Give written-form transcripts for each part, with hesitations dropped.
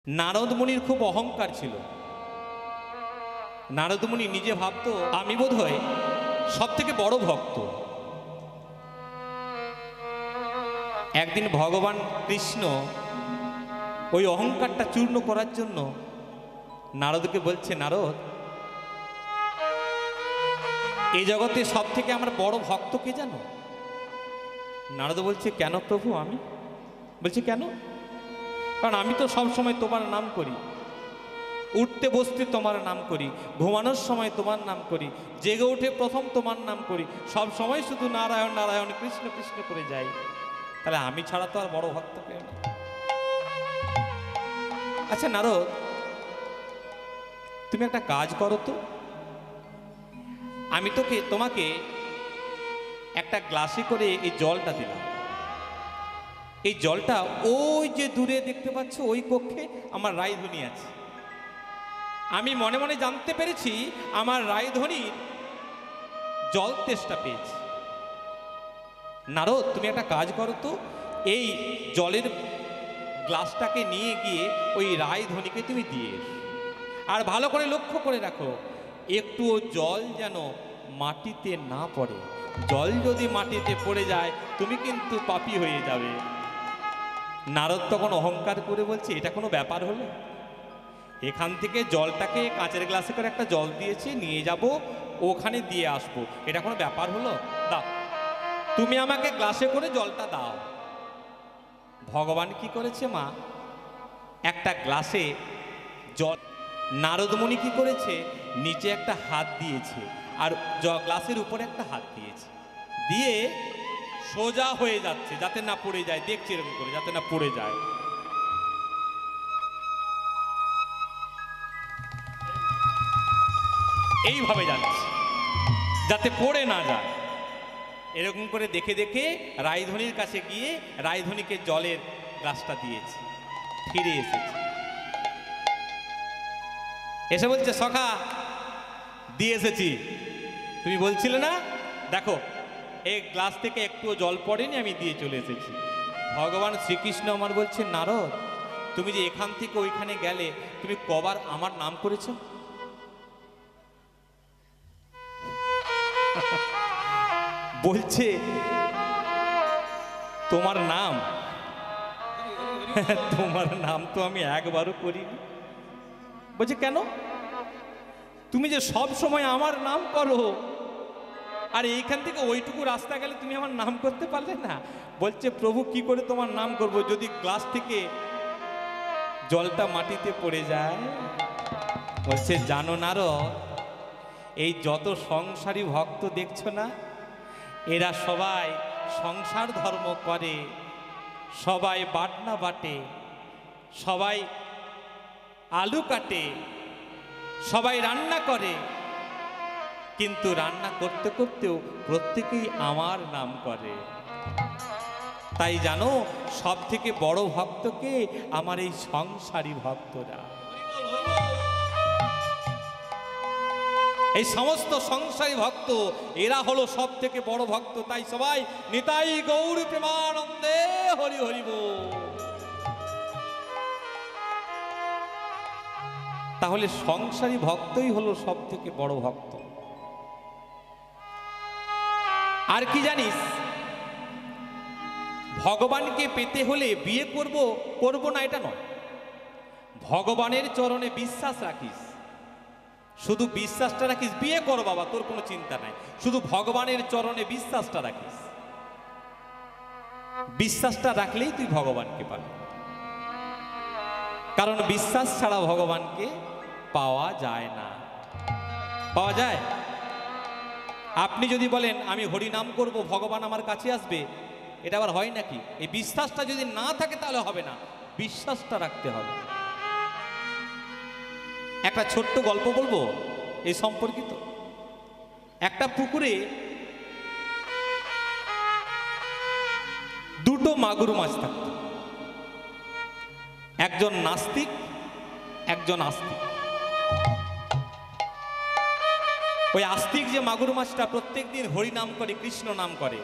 নারদ মুনির খুব অহংকার ছিল। নারদ মুনি নিজে ভাবতো আমি বোধহয় সব থেকে বড় ভক্ত। একদিন ভগবান কৃষ্ণ ওই অহংকারটা চূর্ণ করার জন্য নারদকে বলছে, নারদ, এই জগতে সব থেকে আমার বড় ভক্ত কে জানো? নারদ বলছে, কেন প্রভু? আমি বলছি কেন? কারণ আমি তো সব সময় তোমার নাম করি, উঠতে বসতে তোমার নাম করি, ঘুমানোর সময় তোমার নাম করি, জেগে উঠে প্রথম তোমার নাম করি, সব সময় শুধু নারায়ণ নারায়ণ কৃষ্ণ কৃষ্ণ করে যাই। তাহলে আমি ছাড়া তো আর বড় ভক্ত কেউ না। আচ্ছা নারদ, তুমি একটা কাজ করো তো, আমি তোমাকে একটা গ্লাসে করে এই জলটা দিলাম। এই জলটা ওই যে দূরে দেখতে পাচ্ছ ওই কক্ষে আমার রায়ধনী আছে। আমি মনে মনে জানতে পেরেছি আমার রায়ধনীর জল তেষ্টা পেয়েছি। নারদ, তুমি একটা কাজ করো তো, এই জলের গ্লাসটাকে নিয়ে গিয়ে ওই রায়ধনীকে তুমি দিয়ে এসো। আর ভালো করে লক্ষ্য করে রাখো, একটুও জল যেন মাটিতে না পড়ে। জল যদি মাটিতে পড়ে যায় তুমি কিন্তু পাপী হয়ে যাবে। নারদ তখন অহংকার করে বলছে, এটা কোনো ব্যাপার হলো? এখান থেকে জলটাকে কাঁচের গ্লাসে করে একটা জল দিয়েছি, নিয়ে যাব, ওখানে দিয়ে আসবো, এটা কোনো ব্যাপার হলো? দাও, তুমি আমাকে গ্লাসে করে জলটা দাও। ভগবান কি করেছে মা, একটা গ্লাসে জল, নারদমণি কি করেছে, নিচে একটা হাত দিয়েছে আর গ্লাসের উপরে একটা হাত দিয়েছে, দিয়ে সোজা হয়ে যাচ্ছে যাতে না পড়ে যায়। দেখছে এরকম করে যাতে না পড়ে যায়। এইভাবে যাচ্ছে যাতে পড়ে না যায়। এরকম করে দেখে দেখে রায়ধনীর কাছে গিয়ে রায়ধনীকে জলের গ্লাসটা দিয়েছে, ফিরে এসেছে। এসে বলছে, সখা দিয়ে এসেছি, তুমি বলছিলে না, দেখো এই গ্লাস থেকে একটুও জল পড়েনি, আমি দিয়ে চলে এসেছি। ভগবান শ্রীকৃষ্ণ আমার বলছে, নারদ, তুমি যে এখান থেকে ওইখানে গেলে তুমি কবার আমার নাম করেছো? বলছে, তোমার নাম? তোমার নাম তো আমি একবারও করিনি। বলছে, কেন? তুমি যে সব সময় আমার নাম করো, আর এইখান থেকে ওইটুকু রাস্তা গেলে তুমি আমার নাম করতে পারলে না। বলছে, প্রভু কি করে তোমার নাম করব যদি গ্লাস থেকে জলটা মাটিতে পড়ে যায়? বলছে, জানো নারদ, এই যত সংসারী ভক্ত দেখছো না, এরা সবাই সংসার ধর্ম করে, সবাই বাটনা বাটে, সবাই আলু কাটে, সবাই রান্না করে, কিন্তু রান্না করতে করতেও প্রত্যেকেই আমার নাম করে। তাই জানো, সব থেকে বড় ভক্তকে আমার এই সংসারী ভক্তরা। এই সমস্ত সংসারী ভক্ত, এরা হলো সব থেকে বড় ভক্ত। তাই সবাই নিতাই গৌর প্রেমানন্দে হরি হরি বল। তাহলে সংসারী ভক্তই হলো সব থেকে বড় ভক্ত। আর কি জানিস, ভগবানকে পেতে হলে বিয়ে করব না এটা নয়, ভগবানের চরণে বিশ্বাস রাখিস। শুধু বিশ্বাসটা রাখিস, বিয়ে কর বাবা, তোর কোনো চিন্তা নাই, শুধু ভগবানের চরণে বিশ্বাসটা রাখিস। বিশ্বাসটা রাখলেই তুই ভগবানকে পাবি, কারণ বিশ্বাস ছাড়া ভগবানকে পাওয়া যায় না। পাওয়া যায়? আপনি যদি বলেন আমি হরি নাম করব, ভগবান আমার কাছে আসবে, এটা আবার হয় নাকি? এই বিশ্বাসটা যদি না থাকে তাহলে হবে না, বিশ্বাসটা রাখতে হবে। একটা ছোট্ট গল্প বলবো এই সম্পর্কিত। একটা পুকুরে দুটো মাগুর মাছ থাকত, একজন নাস্তিক, একজন আস্তিক। ওই আস্তিক যে মাগুর মাছটা প্রত্যেক দিন হরি নাম করে, কৃষ্ণ নাম করে,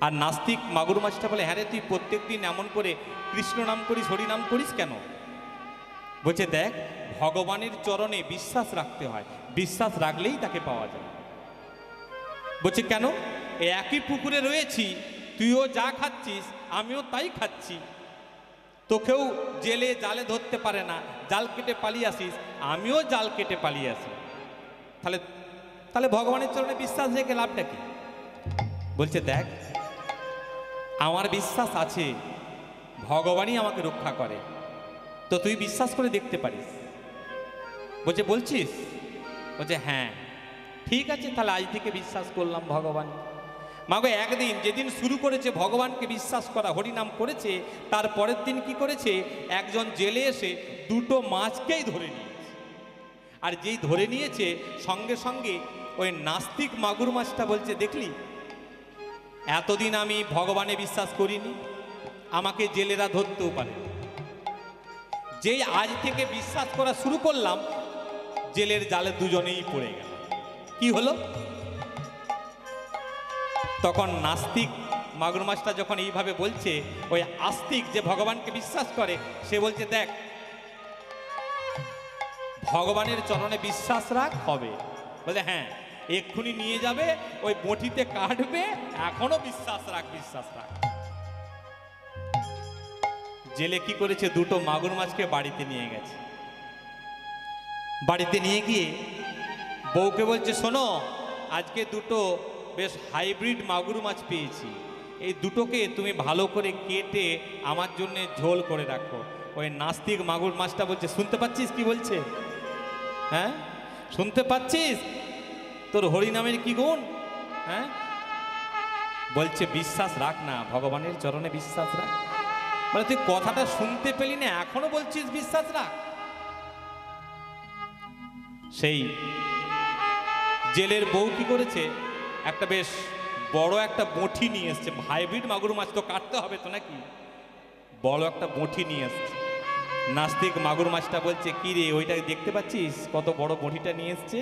আর নাস্তিক মাগুর মাছটা বলে, হ্যাঁ রে, তুই প্রত্যেক দিন এমন করে কৃষ্ণ নাম করিস, হরি নাম করিস কেন? বলছে, দেখ, ভগবানের চরণে বিশ্বাস রাখতে হয়, বিশ্বাস রাখলেই তাকে পাওয়া যায়। বলছে, কেন? একই পুকুরে রয়েছি, তুইও যা খাচ্ছিস আমিও তাই খাচ্ছি, তোকেও জেলে জালে ধরতে পারে না, জাল কেটে পালিয়ে আসিস, আমিও জাল কেটে পালিয়ে আসি, তাহলে তাহলে ভগবানের চরণে বিশ্বাস রেখে লাভটা কি? বলছে, দেখ, আমার বিশ্বাস আছে ভগবানই আমাকে রক্ষা করে, তো তুই বিশ্বাস করে দেখতে পারিস। বলছে, বলছিস? বলছে, হ্যাঁ, ঠিক আছে, তাহলে আজ থেকে বিশ্বাস করলাম ভগবান। মাগো, একদিন যেদিন শুরু করেছে ভগবানকে বিশ্বাস করা, হরিনাম করেছে, তার পরের দিন কি করেছে, একজন জেলে এসে দুটো মাছকেই ধরে নিয়েছে। আর যেই ধরে নিয়েছে, সঙ্গে সঙ্গে ওই নাস্তিক মাগুর মাছটা বলছে, দেখলি, এতদিন আমি ভগবানে বিশ্বাস করিনি, আমাকে জেলেরা ধরতেও পারে, যেই আজ থেকে বিশ্বাস করা শুরু করলাম, জেলের জালে দুজনেই পড়ে গেল। কি হলো? তখন নাস্তিক মাগুর মাছটা যখন এইভাবে বলছে, ওই আস্তিক যে ভগবানকে বিশ্বাস করে, সে বলছে, দেখ, ভগবানের চরণে বিশ্বাস রাখ, হবে। বলে, হ্যাঁ, এক্ষুনি নিয়ে যাবে, ওই বটিতে কাটবে, এখনো বিশ্বাস রাখ, বিশ্বাস রাখ। জেলে কি করেছে, দুটো মাগুর মাছকে বাড়িতে নিয়ে গেছে। বাড়িতে নিয়ে গিয়ে বউকে বলছে, শোনো, আজকে দুটো বেশ হাইব্রিড মাগুর মাছ পেয়েছি, এই দুটোকে তুমি ভালো করে কেটে আমার জন্য ঝোল করে রাখো। ওই নাস্তিক মাগুর মাছটা বলছে, শুনতে পাচ্ছিস কি বলছে? হ্যাঁ, শুনতে পাচ্ছিস? তোর হরিনামের কি গুণ? হ্যাঁ, বলছে, বিশ্বাস রাখ না, ভগবানের চরণে বিশ্বাস রাখ। বলে, তুই কথাটা শুনতে পেলি না, এখনো বলছিস বিশ্বাস রাখ? সেই জেলের বউ কি করেছে, একটা বেশ বড় একটা বঁটি নিয়ে এসছে। হাইব্রিড মাগুর মাছ তো কাটতে হবে তো নাকি, বড় একটা বঁটি নিয়ে এসছে। নাস্তিক মাগুর মাছটা বলছে, কি রে, ওইটা দেখতে পাচ্ছিস কত বড় বঁটিটা নিয়ে এসছে?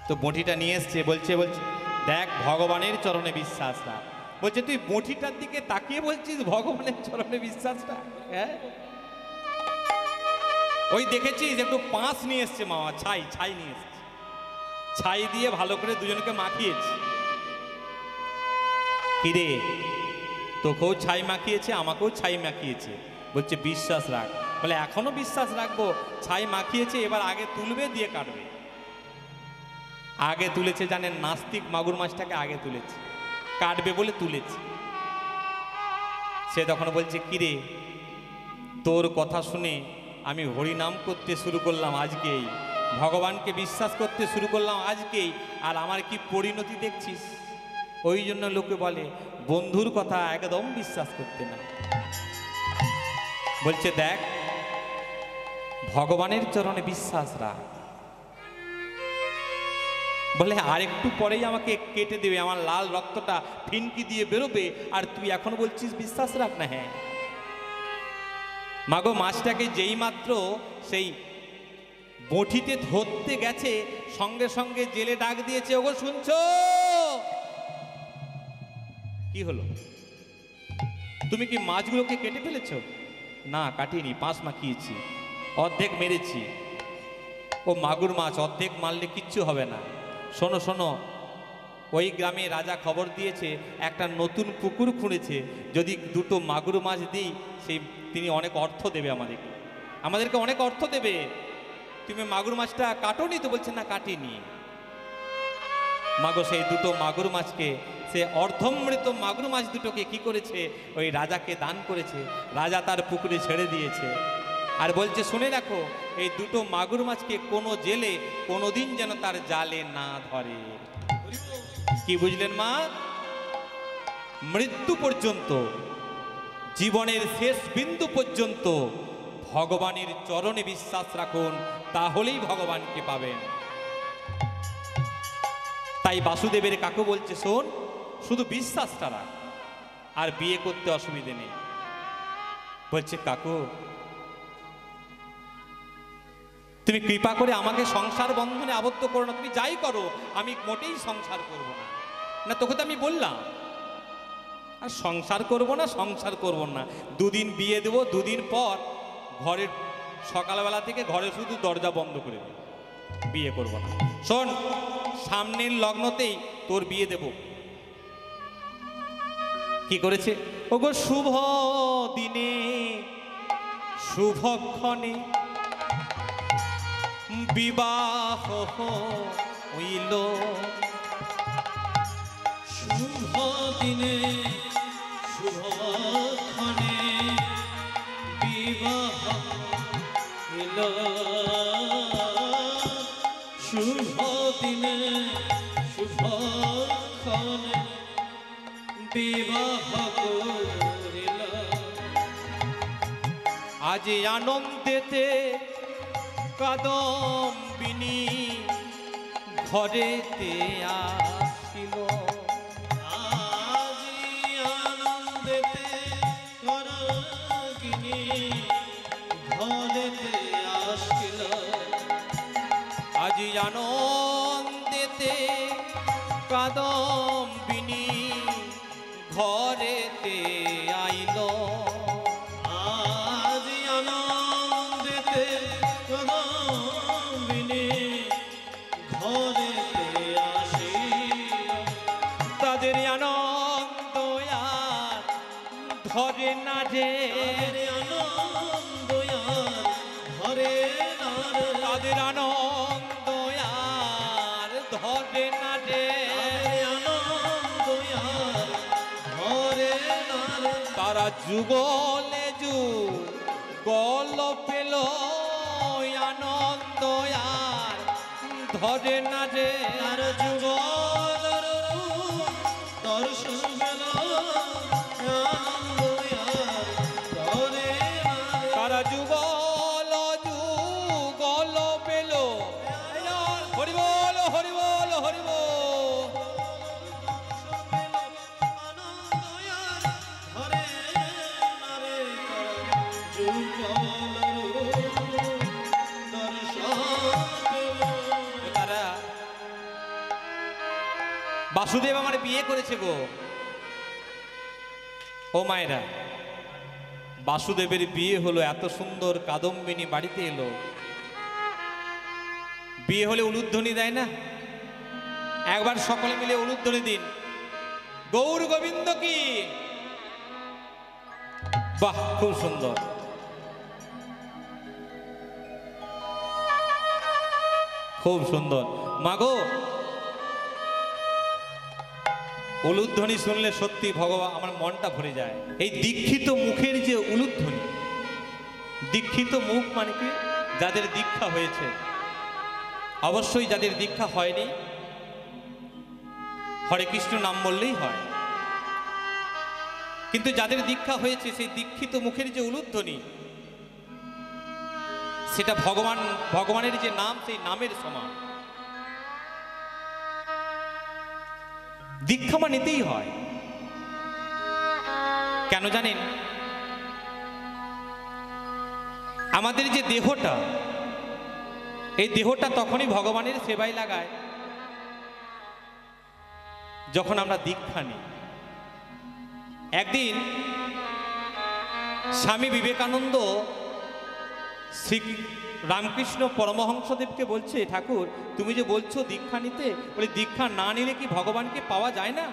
তো বঁটিটা নিয়ে এসছে, বলছে, দেখ, ভগবানের চরণে বিশ্বাস রাখ। বলছে, তুই বঁটিটার দিকে তাকিয়ে বলছিস ভগবানের চরণে বিশ্বাস রাখ? হ্যাঁ, ওই দেখেছিস একটু পাঁচ নিয়ে এসছে মামা, ছাই নিয়ে এসছে, ছাই দিয়ে ভালো করে দুজনকে মাখিয়েছে। কিরে, তোকেও ছাই মাখিয়েছে, আমাকেও ছাই মাখিয়েছে, বলছে বিশ্বাস রাখ। বলে, এখনো বিশ্বাস রাখবো? ছাই মাখিয়েছে, এবার আগে তুলবে, দিয়ে কাটবে। আগে তুলেছে, জানেন, নাস্তিক মাগুর মাছটাকে আগে তুলেছে, কাটবে বলে তুলেছে। সে তখন বলছে, কিরে, তোর কথা শুনে আমি হরিনাম করতে শুরু করলাম আজকেই, ভগবানকে বিশ্বাস করতে শুরু করলাম আজকেই, আর আমার কি পরিণতি দেখছিস? ওই জন্য লোকে বলে, বন্ধুর কথা একদম বিশ্বাস করতে না। বলছে, দেখ, ভগবানের চরণে বিশ্বাস রাখ। বলে, আরেকটু পরেই আমাকে কেটে দেবে, আমার লাল রক্তটা ফিনকি দিয়ে বেরোবে, আর তুই এখন বলছিস বিশ্বাস রাখ না? হ্যাঁ মাগো, মাছটাকে যেই মাত্র সেই বঁটিতে ধরতে গেছে, সঙ্গে সঙ্গে জেলে ডাক দিয়েছে, ওগো শুনছো? কি হলো? তুমি কি মাছগুলোকে কেটে ফেলেছো? না, কাটিনি, পাঁচ মাখিয়েছি, অর্ধেক মেরেছি। ও মাগুর মাছ, অর্ধেক মারলে কিচ্ছু হবে না। শোনো শোনো, ওই গ্রামে রাজা খবর দিয়েছে, একটা নতুন পুকুর খুঁড়েছে, যদি দুটো মাগুর মাছ দিই, তিনি অনেক অর্থ দেবে আমাদেরকে অনেক অর্থ দেবে। তুমি মাগুর মাছটা কাটোনি তো? বলছে, না, কাটিনি। মাগো, সেই দুটো মাগুর মাছকে, সে অর্ধমৃত মাগুর মাছ দুটোকে কি করেছে, ওই রাজাকে দান করেছে। রাজা তার পুকুরে ছেড়ে দিয়েছে, আর বলছে, শুনে রাখো, এই দুটো মাগুর মাছকে কোনো জেলে কোনোদিন যেন তার জালে না ধরে। কি বুঝলেন মা? মৃত্যু পর্যন্ত, জীবনের শেষ বিন্দু পর্যন্ত ভগবানের চরণে বিশ্বাস রাখুন, তাহলেই ভগবানকে পাবেন। তাই বাসুদেবের কাকু বলছে, শোন, শুধু বিশ্বাসটা রাখ, আর বিয়ে করতে অসুবিধে নেই। বলছে, কাকু, তুমি কৃপা করে আমাকে সংসার বন্ধনে আবদ্ধ করো না, তুমি যাই করো, আমি মোটেই সংসার করব না। না তোকে তো আমি বললাম আর সংসার করব না, সংসার করব না, দুদিন বিয়ে দেবো, দুদিন পর ঘরের সকালবেলা থেকে ঘরে শুধু দরজা বন্ধ করে দেব, বিয়ে করব না। শোন, সামনের লগ্নতেই তোর বিয়ে দেব। কি করেছে? ওগো শুভ দিনে শুভক্ষণে বিবাহ হইল, শুভ দিনে শুভক্ষণে বিবাহ হইল, শুভ দিনে শুভক্ষণে বিবাহ করিল। আজ আনন্দেতে কাদম্বিনী ঘরেতে আসিল, আজি আনন্দেতে কাদম্বিনী ঘরেতে আসিল, আজ আনন্দেতে কাদম্বিনী ঘরেতে আইল, আজি আনন্দেতে কাদম্বিনী ঘরেতে আসিল, তাদের আনন্দ আর ধরে না রে, আনন্দ আর ধরে না রে, তাদের আনন্দ আর ধরে না রে, আনন্দ আর ধরে না রে, তারা যুগলে যুগল পেল আনন্দ আর ধরে না রে, তার যুগলের দর্শন পেল আনন্দ আর ধরে না রে, তারা যুগল যুগল পেল। হরিবল হরিবল হরিবল। তারা বাসুদেব আমার বিয়ে করেছে গো। ও মায়েরা, বাসুদেবের বিয়ে হলো, এত সুন্দর কাদম্বিনী বাড়িতে এলো। বিয়ে হলে উলুধ্বনি দেয় না? একবার সকলে মিলে উলুধ্বনি দিন, গৌর গোবিন্দ কি। বাহ, খুব সুন্দর। খুব সুন্দর। মাগো, উলুধ্বনি শুনলে সত্যি ভগবান আমার মনটা ভরে যায়। এই দীক্ষিত মুখের যে উলুধ্বনি, দীক্ষিত মুখ মানে কি? যাদের দীক্ষা হয়েছে। অবশ্যই যাদের দীক্ষা হয়নি হরে কৃষ্ণ নাম বললেই হয়, কিন্তু যাদের দীক্ষা হয়েছে সেই দীক্ষিত মুখের যে উলুধ্বনি, সেটা ভগবানের যে নাম, সেই নামের সমান। দীক্ষা মানে নিতেই হয়। কেন জানেন? আমাদের যে দেহটা, এই দেহটা তখনই ভগবানের সেবায় লাগায় যখন আমরা দীক্ষা নিই। একদিন স্বামী বিবেকানন্দ শ্রী রামকৃষ্ণ পরমহংসদেবকে বলছে, ঠাকুর তুমি যে বলছো দীক্ষা নিতে, বলে দীক্ষা না নিলে কি ভগবানকে পাওয়া যায় না?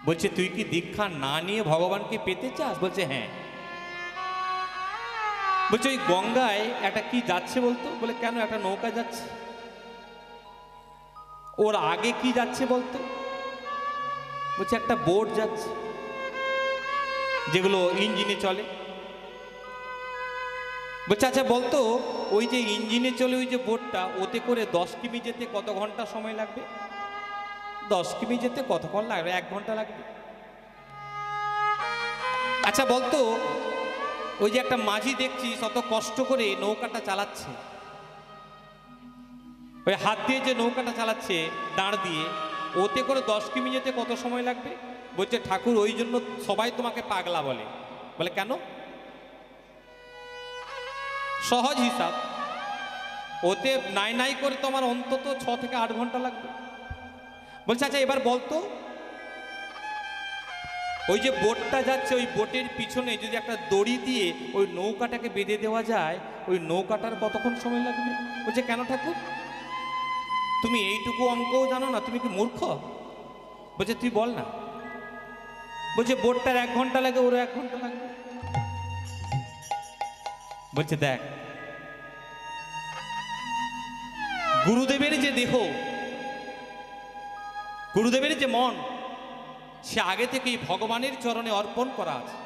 বলছে তুই কি দীক্ষা না নিয়ে ভগবানকে পেতে চাস? বলছে হ্যাঁ। বলছে ওই গঙ্গায় একটা কি যাচ্ছে বলতো? বলে কেন? একটা নৌকা যাচ্ছে। ওর আগে কি যাচ্ছে বলতো? বলছে একটা বোট যাচ্ছে, যেগুলো ইঞ্জিনে চলে। বলছে আচ্ছা বলতো, ওই যে ইঞ্জিনে চলে ওই যে বোটটা, ওতে করে 10 কিমি যেতে কত ঘন্টা সময় লাগবে? 10 কিমি যেতে কতক্ষণ লাগবে? 1 ঘন্টা লাগবে। আচ্ছা বলতো, ওই যে একটা মাঝি দেখছি কত কষ্ট করে নৌকাটা চালাচ্ছে, ওই হাত দিয়ে যে নৌকাটা চালাচ্ছে দাঁড় দিয়ে, ওতে করে 10 কিমি যেতে কত সময় লাগবে? বলছে ঠাকুর ওই জন্য সবাই তোমাকে পাগলা বলে। বলে কেন? সহজ হিসাব, ওতে নাই নাই করে তোমার অন্তত 6 থেকে 8 ঘন্টা লাগবে। বলছে আচ্ছা এবার বলতো, ওই যে বোটটা যাচ্ছে ওই বোটের পিছনে যদি একটা দড়ি দিয়ে ওই নৌকাটাকে বেঁধে দেওয়া যায়, ওই নৌকাটার কতক্ষণ সময় লাগবে? বলছে কেন ঠাকুর, তুমি এইটুকু অঙ্কও জানো না, তুমি কি মূর্খ? বলছে তুই বল না। বলছে বোটটার 1 ঘন্টা লাগে, ওর 1 ঘন্টা লাগবে। বলছে দেখ, গুরুদেবের যে দেহ, গুরুদেবের যে মন, সে আগে থেকেই ভগবানের চরণে অর্পণ করা আছে।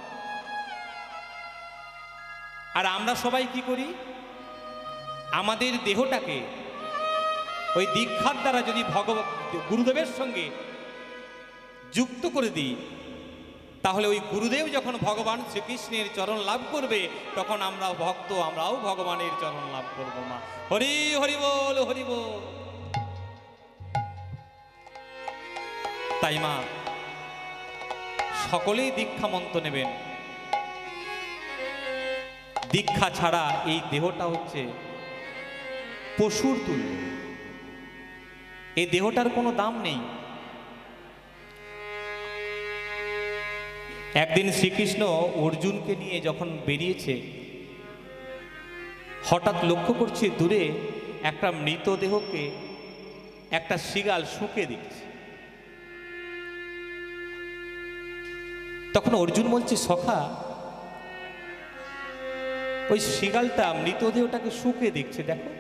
আর আমরা সবাই কি করি, আমাদের দেহটাকে ওই দীক্ষার দ্বারা যদি গুরুদেবের সঙ্গে যুক্ত করে দিই, তাহলে ওই গুরুদেব যখন ভগবান শ্রীকৃষ্ণের চরণ লাভ করবে, তখন আমরা ভক্ত, আমরাও ভগবানের চরণ লাভ করব। মা হরি হরি বল, হরি বল। তাই মা সকলেই দীক্ষা মন্ত্র নেবেন। দীক্ষা ছাড়া এই দেহটা হচ্ছে পশুর তুল্য, এই দেহটার কোনো দাম নেই। একদিন শ্রীকৃষ্ণ অর্জুনকে নিয়ে যখন বেরিয়েছে, হঠাৎ লক্ষ্য করছে দূরে একটা মৃতদেহকে একটা শৃগাল শুঁকে দিচ্ছে। তখন অর্জুন বলছে সখা, ওই শৃগালটা মৃতদেহটাকে শুঁকে দেখছে, দেখো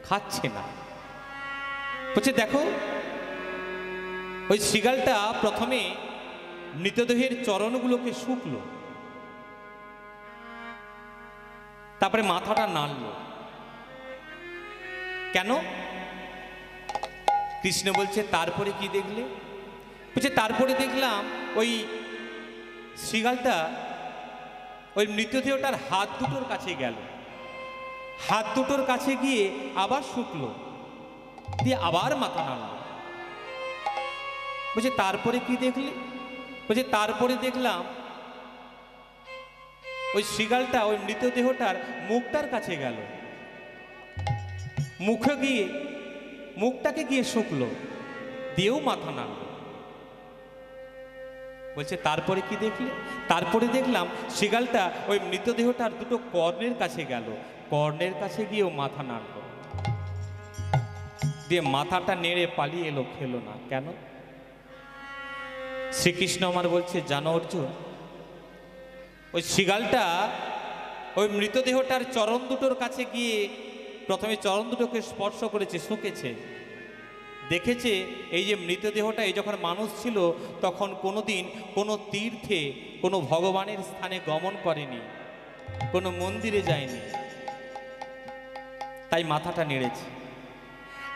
খাচ্ছে না। বলছে দেখো, ওই শৃগালটা প্রথমে মৃতদেহের চরণগুলোকে শুকলো, তারপরে মাথাটা নাড়ল। কেন? কৃষ্ণ বলছে তারপরে কি দেখলে? বলছে তারপরে দেখলাম ওই শৃগালটা ওই মৃতদেহটার হাত দুটোর কাছে গেল, হাত দুটোর কাছে গিয়ে আবার শুকলো, দিয়ে আবার মাথা নাড়ল। বলছে তারপরে কি দেখলি? বলছে তারপরে দেখলাম ওই শৃগালটা ওই মৃতদেহটার মুখটার কাছে গেল, মুখে গিয়ে মুখটাকে গিয়ে শুকলো, দিয়েও মাথা নাড়ল। বলছে তারপরে কি দেখলে? তারপরে দেখলাম শৃগালটা ওই মৃতদেহটার দুটো কর্ণের কাছে গেল, কর্ণের কাছে গিয়েও মাথা নাড়ল, দিয়ে মাথাটা নেড়ে পালিয়ে এলো, খেলো না। কেন? শ্রীকৃষ্ণ আমার বলছে জানো অর্জুন, ওই শৃগালটা ওই মৃতদেহটার চরণ দুটোর কাছে গিয়ে প্রথমে চরণ দুটোকে স্পর্শ করেছে, শুঁকেছে, দেখেছে এই যে মৃতদেহটা এই যখন মানুষ ছিল তখন কোনোদিন কোনো তীর্থে কোনো ভগবানের স্থানে গমন করেনি, কোনো মন্দিরে যায়নি, তাই মাথাটা নেড়েছে।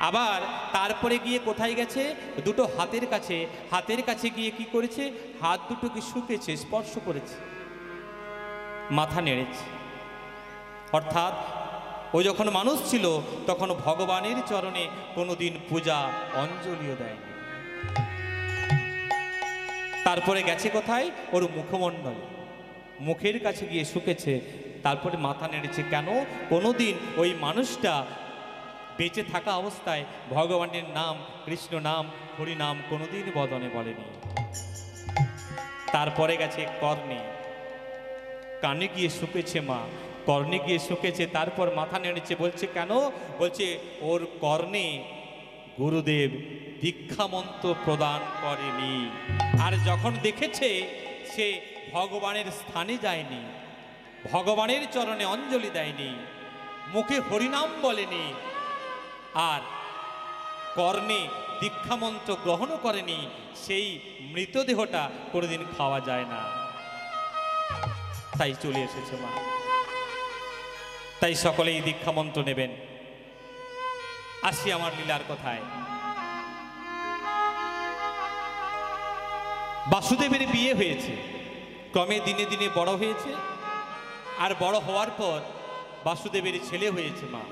আবার তারপরে গিয়ে কোথায় গেছে? দুটো হাতের কাছে, হাতের কাছে গিয়ে কি করেছে? হাত দুটোকে শুকেছে, স্পর্শ করেছে, মাথা নেড়েছে। অর্থাৎ ও যখন মানুষ ছিল তখন ভগবানের চরণে কোনোদিন পূজা অঞ্জলিও দেয়নি। তারপরে গেছে কোথায়? ওর মুখমণ্ডল, মুখের কাছে গিয়ে শুকেছে, তারপরে মাথা নেড়েছে। কেন? কোনোদিন ওই মানুষটা বেঁচে থাকা অবস্থায় ভগবানের নাম, কৃষ্ণ নাম, হরি নাম কোনোদিন বদনে বলেনি। তারপরে গেছে কর্ণে, কানে গিয়ে শুকেছে মা, কর্ণে গিয়ে শুকেছে, তারপর মাথা নেড়েছে। বলছে কেন? বলছে ওর কর্ণে গুরুদেব দীক্ষামন্ত্র প্রদান করেনি। আর যখন দেখেছে সে ভগবানের স্থানে যায়নি, ভগবানের চরণে অঞ্জলি দেয়নি, মুখে হরিনাম বলেনি, আর কর্ণে দীক্ষামন্ত্র গ্রহণও করেনি, সেই মৃতদেহটা কোনোদিন খাওয়া যায় না। তাই চলে এসেছে মা। তাই সকলেই দীক্ষামন্ত্র নেবেন। আসি আমার লীলার কথায়। বাসুদেবের বিয়ে হয়েছে, ক্রমে দিনে দিনে বড় হয়েছে, আর বড় হওয়ার পর বাসুদেবের ছেলে হয়েছে মা।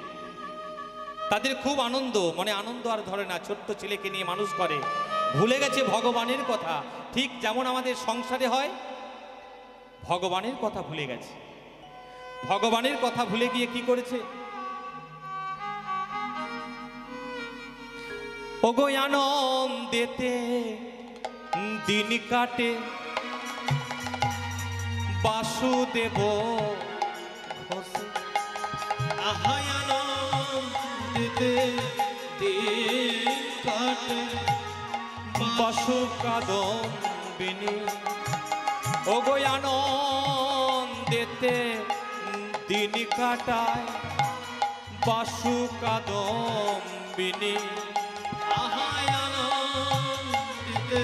তাদের খুব আনন্দ, মনে আনন্দ আর ধরে না, ছোট্ট ছেলেকে নিয়ে মানুষ করে, ভুলে গেছে ভগবানের কথা। ঠিক যেমন আমাদের সংসারে হয়, ভগবানের কথা ভুলে গেছে। ভগবানের কথা ভুলে গিয়ে কি করেছে? ওগো আনন্দেতে দিন কাটে বাসুদেব ঘোষে। আহাই আনন্দেতে দিন কাটে বাসু কাদম্বিনী। ওগো আনন্দেতে দিন কাটায় বাসু কাদম্বিনী। আহাই আনন্দেতে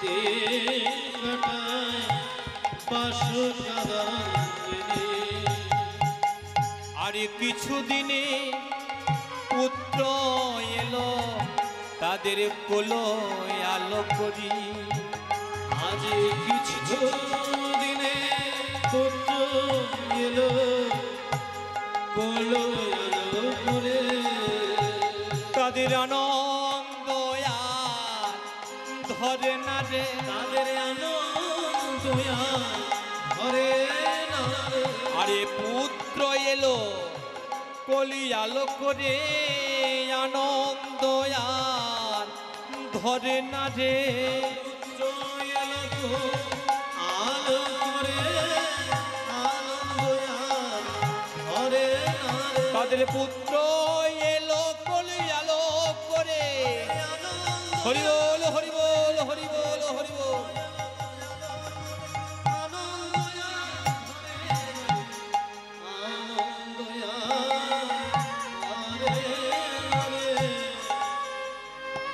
দিন কাটায় বাসু কাদম্বিনী। আরে কিছুদিনে পুত্র এলো তাদের কোলো আলো করি। আজ কিছু দিনে পুত্র এলো কোলো এলো করে। তাদের আনন্দ আর ধরে না রে। তাদের আনন্দ আর ধরে না রে। আরে পুত্র এলো কলি আলো করে আনন্দ আর ধরে না রে। পুত্র এলো তো আলো করে আনন্দ আর ধরে না রে। তাদের পুত্র এলো কলি আলো করে। হরি বল হরি বল হরি বল হরি বল।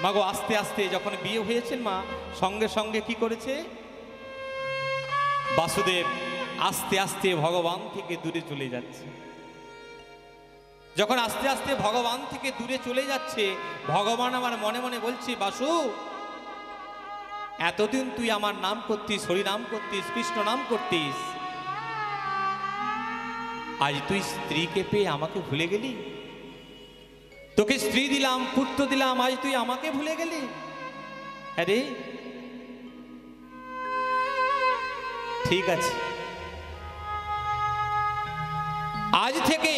মা গো আস্তে আস্তে যখন বিয়ে হয়েছেন মা সঙ্গে সঙ্গে কি করেছে বাসুদেব আস্তে আস্তে ভগবান থেকে দূরে চলে যাচ্ছে। যখন আস্তে আস্তে ভগবান থেকে দূরে চলে যাচ্ছে ভগবান আমার মনে মনে বলছে বাসু এতদিন তুই আমার নাম করতিস হরি নাম করতিস কৃষ্ণ নাম করতিস আজ তুই স্ত্রীকে পেয়ে আমাকে ভুলে গেলি। তোকে স্ত্রী দিলাম পুত্র দিলাম আজ তুই আমাকে ভুলে গেলি। আরে ঠিক আছে আজ থেকে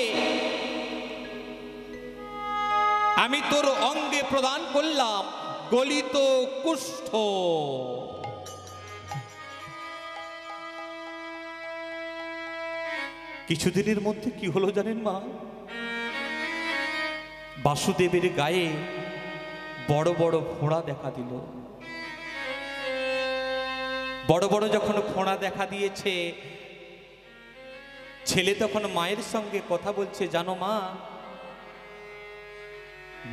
আমি তোর অঙ্গে প্রদান করলাম গলিত কুষ্ঠ। কিছুদিনের মধ্যে কি হলো জানেন মা বাসুদেবের গায়ে বড় বড় ফোঁড়া দেখা দিল। বড় বড় যখন ফোঁড়া দেখা দিয়েছে ছেলে তখন মায়ের সঙ্গে কথা বলছে জানো মা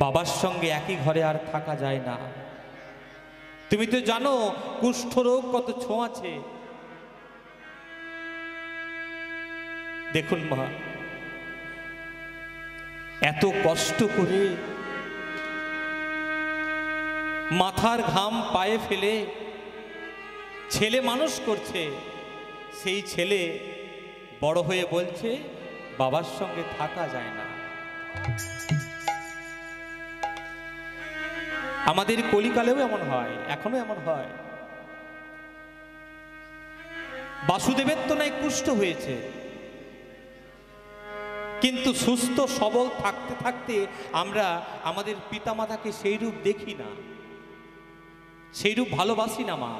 বাবার সঙ্গে একই ঘরে আর থাকা যায় না। তুমি তো জানো কুষ্ঠরোগ কত ছোঁয়াছে। দেখুন মা এত কষ্ট করে মাথার ঘাম পায়ে ফেলে ছেলে মানুষ করছে সেই ছেলে বড় হয়ে বলছে বাবার সঙ্গে থাকা যায় না। আমাদের কলিকালেও এমন হয় এখনো এমন হয়। বাসুদেবের তো নাই কুষ্ঠ হয়েছে কিন্তু সুস্থ সবল থাকতে থাকতে আমরা আমাদের পিতামাতাকে সেই রূপ দেখি না সেই রূপ ভালোবাসি না মা।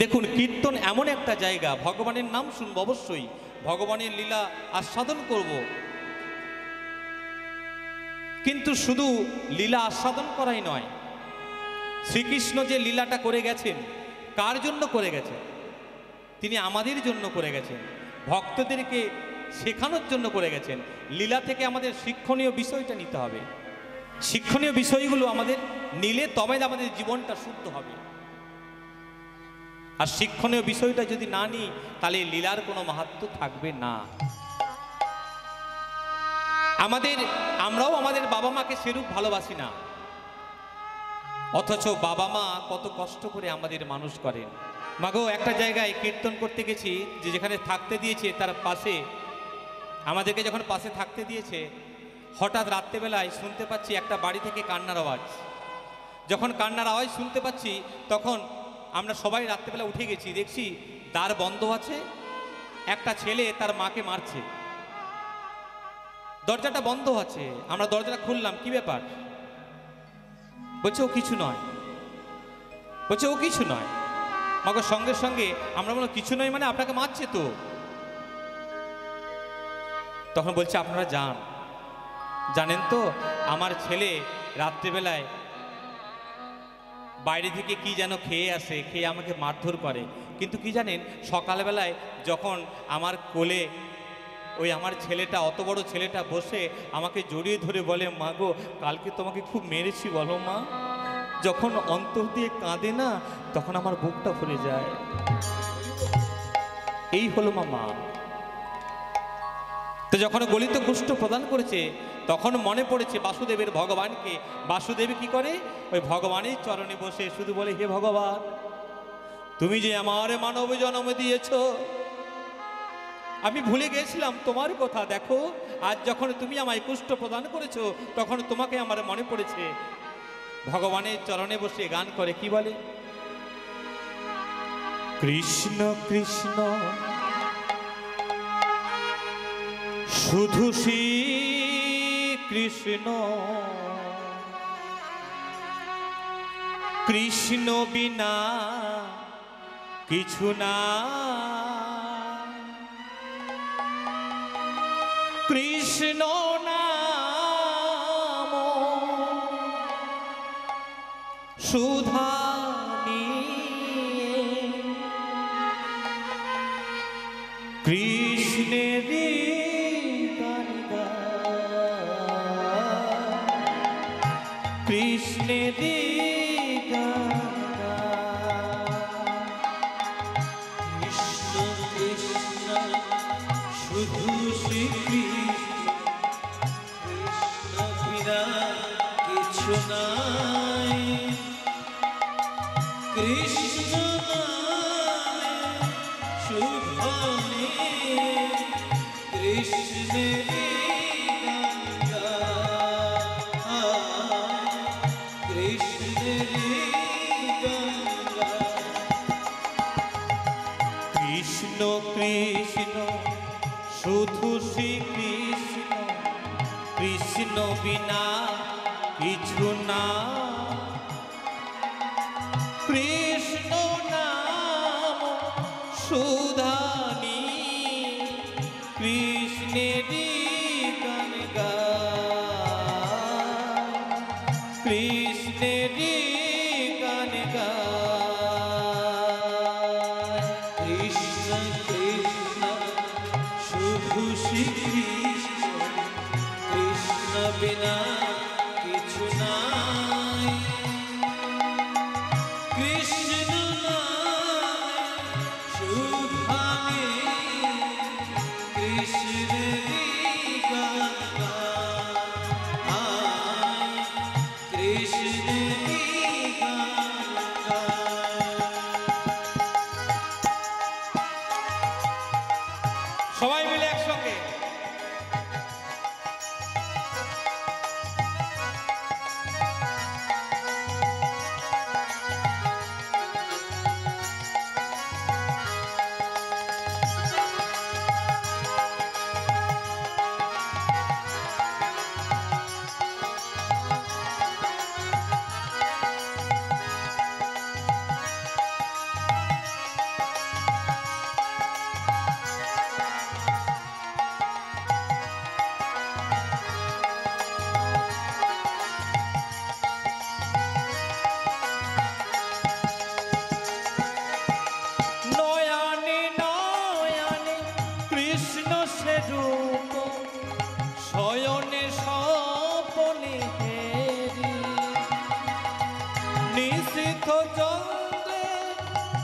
দেখুন কীর্তন এমন একটা জায়গা ভগবানের নাম শুনবো অবশ্যই ভগবানের লীলা আস্বাদন করব কিন্তু শুধু লীলা আস্বাদন করাই নয় শ্রীকৃষ্ণ যে লীলাটা করে গেছেন কার জন্য করে গেছেন তিনি আমাদের জন্য করে গেছেন ভক্তদেরকে শেখানোর জন্য করে গেছেন। লীলা থেকে আমাদের শিক্ষণীয় বিষয়টা নিতে হবে শিক্ষণীয় বিষয়গুলো আমাদের নিলে তবে আমাদের জীবনটা শুদ্ধ হবে। আর শিক্ষণীয় বিষয়টা যদি না নিই তাহলে লীলার কোনো মাহাত্ম্য থাকবে না। আমরাও আমাদের বাবা মাকে সেরূপ ভালোবাসি না অথচ বাবা মা কত কষ্ট করে আমাদের মানুষ করেন। মাগো একটা জায়গায় কীর্তন করতে গেছি যে যেখানে থাকতে দিয়েছে তার পাশে আমাদেরকে যখন পাশে থাকতে দিয়েছে হঠাৎ রাত্রেবেলায় শুনতে পাচ্ছি একটা বাড়ি থেকে কান্নার আওয়াজ। যখন কান্নার আওয়াজ শুনতে পাচ্ছি তখন আমরা সবাই রাত্রেবেলা উঠে গেছি দেখছি দ্বার বন্ধ আছে একটা ছেলে তার মাকে মারছে। দরজাটা বন্ধ আছে, আমরা দরজাটা খুললাম, কি ব্যাপার? বলছে ও কিছু নয়, বলছে ও কিছু নয়। মাকে সঙ্গে সঙ্গে আমরা বললাম কিছু নয় মানে আপনাকে মারছে তো। তখন বলছে আপনারা জানেন তো আমার ছেলে রাত্রিবেলায় বাইরে থেকে কি যেন খেয়ে আসে, খেয়ে আমাকে মারধর করে, কিন্তু কি জানেন সকালবেলায় যখন আমার কোলে ওই আমার ছেলেটা, অত বড় ছেলেটা বসে আমাকে জড়িয়ে ধরে বলে মা গো কালকে তোমাকে খুব মেরেছি বলো মা, যখন অন্তর দিয়ে কাঁদে না তখন আমার বুকটা ভরে যায়। এই হলো মা। তো যখন গলিত কুষ্ঠ প্রদান করেছে তখন মনে পড়েছে বাসুদেবের ভগবানকে। বাসুদেব কি করে ওই ভগবানের চরণে বসে শুধু বলে হে ভগবান তুমি যে আমার মানব জন্ম দিয়েছ, আমি ভুলে গেছিলাম তোমার কথা। দেখো আজ যখন তুমি আমায় কুষ্ঠ প্রদান করেছো তখন তোমাকে আমার মনে পড়েছে। ভগবানের চরণে বসে গান করে, কি বলে? কৃষ্ণ কৃষ্ণ শুধু শ্রী কৃষ্ণ, কৃষ্ণ বিনা কিছু না, কৃষ্ণ নাম সুধা কৃষ্ণের কৃষ্ণের কৃষ্ণ কৃষ্ণ শুধু শ্রী কৃষ্ণ বিনা কিছু নাই, কৃষ্ণ নামে শুভনে কৃষ্ণের কৃষ্ণ কৃষ্ণ শুধু শ্রী কৃষ্ণ, কৃষ্ণ বিনা কিছু না, কৃষ্ণ নাম সুধানি কৃষ্ণের গান গায়, কৃষ্ণের গান গায়। কৃষ্ণ কৃষ্ণ শুধু শ্রী কৃষ্ণ, কৃষ্ণ বিনা কিছু নাই, কৃষ্ণ নামে শুভানে কৃষ্ণের গান গায়, কৃষ্ণের গান গায়। সবাই মিলে একসঙ্গে রূপ শয়নে স্বপনে হেরি, নিশীথ চন্দ্রে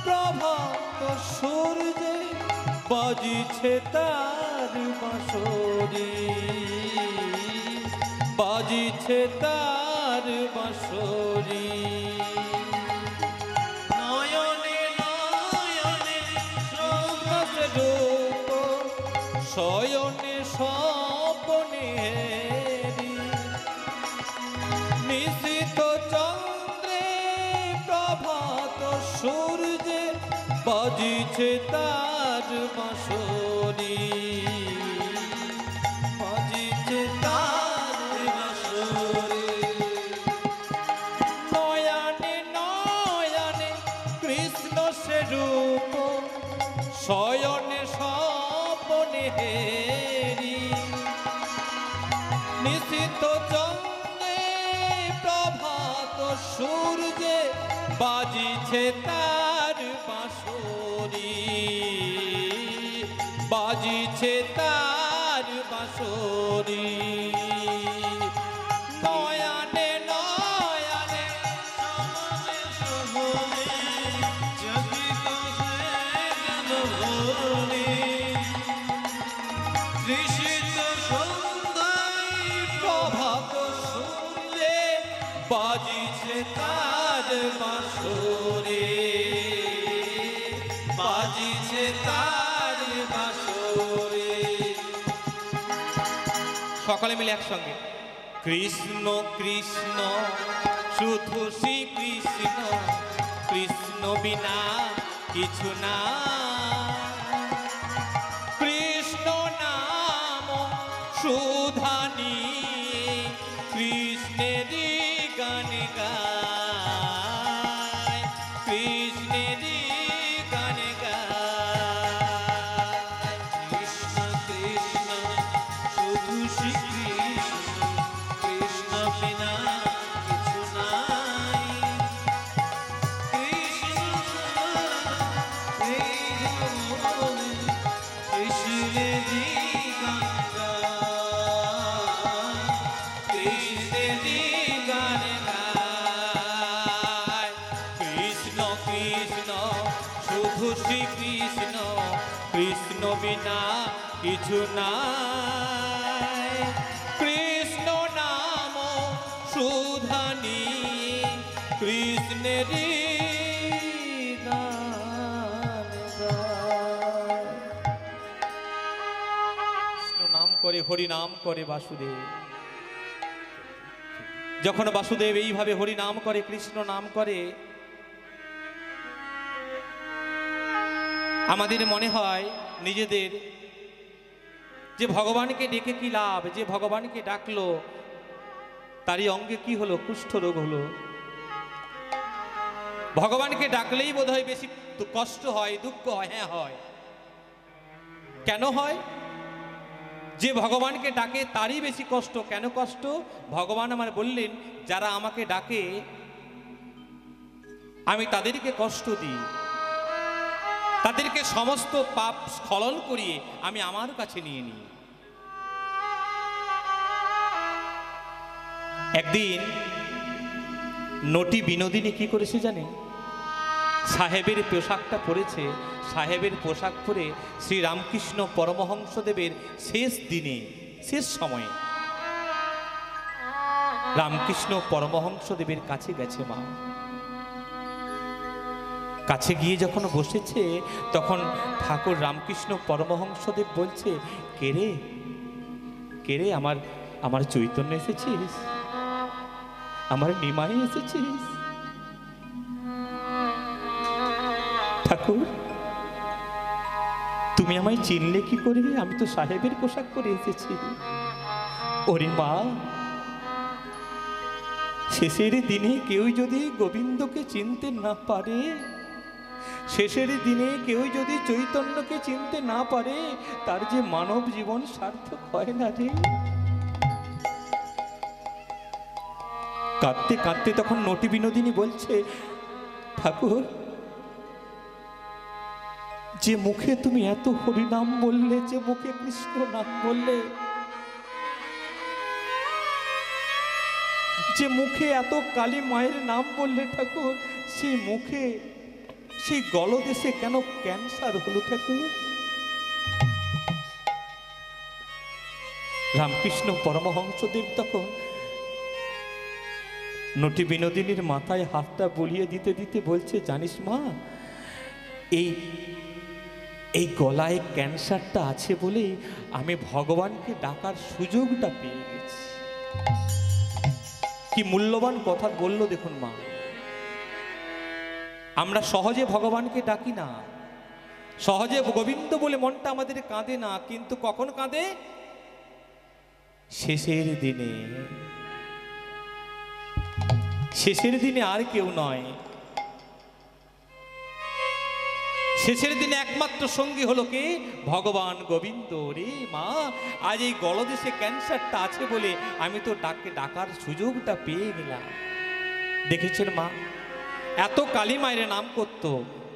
প্রভাত সূর্যে বাজিছে তার বাঁশরি, বাজিছে তার বাঁশরি। নয়নে নয়নে রূপ শয়নে স্বপনে হেরি, নিশীথ চন্দ্রে প্রভাত সূর্যে বাজিছে তার বাঁশরি, বাজিছে শয়নে স্বপনে হেরি নিশিত চন্দ্রে প্রভাত সূর্যে বাজিছে তার বাঁশরি, বাজিছে তার বাঁশরি। নয়নে নয়নে সমনে সমনে জগিত সে গেল ভরে, তৃষিত সন্ধ্যায় প্রভাত সূর্যে বাজিছে তার বাঁশরি, বাজিছে তার বাঁশরি। সকলে মিলে একসঙ্গে কৃষ্ণ কৃষ্ণ শুধু শ্রী কৃষ্ণ, কৃষ্ণ বিনা কিছু না। কৃষ্ণ নাম সুধা নিয়ে কৃষ্ণেরই গান গায়, কৃষ্ণেরই গান গায়। কৃষ্ণ কৃষ্ণ শুধু শ্রী কৃষ্ণ, কৃষ্ণ বিনা কিছু নাই। কৃষ্ণেরই গান গায়, কৃষ্ণেরই গান গায়। কৃষ্ণ কৃষ্ণ শুধু শ্রী কৃষ্ণ, কৃষ্ণ বিনা কিছু নাই। কৃষ্ণ নাম সুধা নিয়ে কৃষ্ণেরই গান গায়। কৃষ্ণ নাম করে হরি নাম করে বাসুদেব। যখন বাসুদেব এইভাবে হরি নাম করে, কৃষ্ণ নাম করে, আমাদের মনে হয় নিজেদের যে ভগবানকে ডেকে কি লাভ, যে ভগবানকে ডাকলো তারই অঙ্গে কি হলো, কুষ্ঠ রোগ হলো। ভগবানকে ডাকলেই বোধ হয় বেশি কষ্ট হয়, দুঃখ হয়। হ্যাঁ হয়। কেন হয়? যে ভগবানকে ডাকে তারই বেশি কষ্ট। কেন কষ্ট? ভগবান আমার বললেন, যারা আমাকে ডাকে আমি তাদেরকে কষ্ট দিই, তাদেরকে সমস্ত পাপ স্খলন করিয়ে আমি আমার কাছে নিয়ে নিই। একদিন নটি বিনোদিনী কি করেছে জানে? সাহেবের পোশাকটা পরেছে, সাহেবের পোশাক পরে শ্রী রামকৃষ্ণ পরমহংসদেবের শেষ দিনে, শেষ সময়ে রামকৃষ্ণ পরমহংসদেবের কাছে গেছে। মা কাছে গিয়ে যখন বসেছে, তখন ঠাকুর রামকৃষ্ণ পরমহংসদেব বলছে, কে রে, কে রে? আমার আমার চৈতন্য এসেছিস? আমার নিমাই এসেছিস? ঠাকুর, তুমি আমায় চিনলে কি করে? আমি তো সাহেবের পোশাক পরে এসেছি। ওরে মা, শেষের দিনে কেউ যদি গোবিন্দকে চিনতে না পারে, শেষের দিনে কেউ যদি চৈতন্যকে চিনতে না পারে, তার যে মানব জীবন সার্থক হয় না রে। কাঁদতে কাঁদতে তখন নটি বিনোদিনী বলছে, ঠাকুর, যে মুখে তুমি এত হরিনাম বললে, যে মুখে কৃষ্ণ নাম বললে, যে মুখে এত কালী মায়ের নাম বললে ঠাকুর, সেই মুখে, সেই গলদেশে কেন ক্যান্সার হলো ঠাকুর? রামকৃষ্ণ পরমহংসদেব তখন নটি বিনোদিনীর মাথায় হাতটা বুলিয়ে দিতে দিতে বলছে, জানিস মা, এই এই গলায় ক্যান্সারটা আছে বলে আমি ভগবানকে ডাকার সুযোগটা পেয়ে গেছি। কি মূল্যবান কথা বললো দেখুন মা। আমরা সহজে ভগবানকে ডাকি না, সহজে গোবিন্দ বলে মনটা আমাদের কাঁদে না, কিন্তু কখন কাঁদে? শেষের দিনে। শেষের দিনে আর কেউ নয়, শেষের দিনে একমাত্র সঙ্গী হলো কে? ভগবান গোবিন্দ। রে মা, আজ এই গলদেশে ক্যান্সারটা আছে বলে আমি তো ডাকার সুযোগটা পেয়ে গেলাম। দেখেছেন মা, এত কালী মায়ের নাম করত,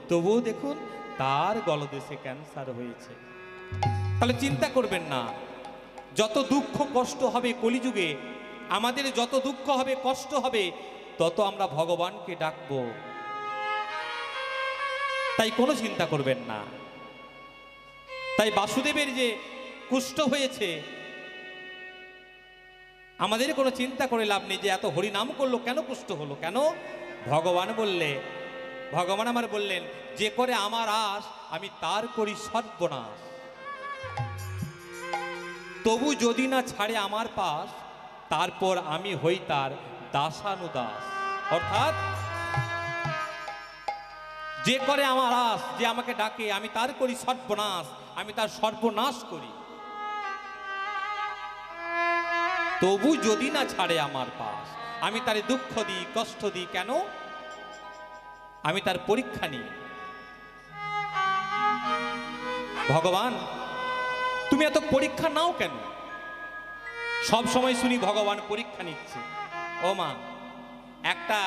তবুও দেখুন তার গলদেশে ক্যান্সার হয়েছে। তাহলে চিন্তা করবেন না, যত দুঃখ কষ্ট হবে কলিযুগে, আমাদের যত দুঃখ হবে কষ্ট হবে, তত আমরা ভগবানকে ডাকবো। তাই কোনো চিন্তা করবেন না। তাই বাসুদেবের যে কুষ্ঠ হয়েছে, আমাদের কোনো চিন্তা করে লাভ নেই যে এত হরিনাম করলো কেন কুষ্ঠ হলো কেন। ভগবান আমার বললেন, যে করে আমার আশ আমি তার করি সর্বনাশ। তবু যদি না ছাড়ে আমার পাশ, তারপর আমি হই তার দাসানুদাস। অর্থাৎ যে করে আমার আশ, যে আমাকে ডাকে, আমি তার করি সর্বনাশ, আমি তার সর্বনাশ করি। তবু যদি না ছাড়ে আমার পাশ, আমি তার দুঃখ দিই, কষ্ট দিই। কেন? আমি তার পরীক্ষা নিই। ভগবান, তুমি এত পরীক্ষা নাও কেন? সব সময় শুনি ভগবান পরীক্ষা নিচ্ছে। ও মা, একটা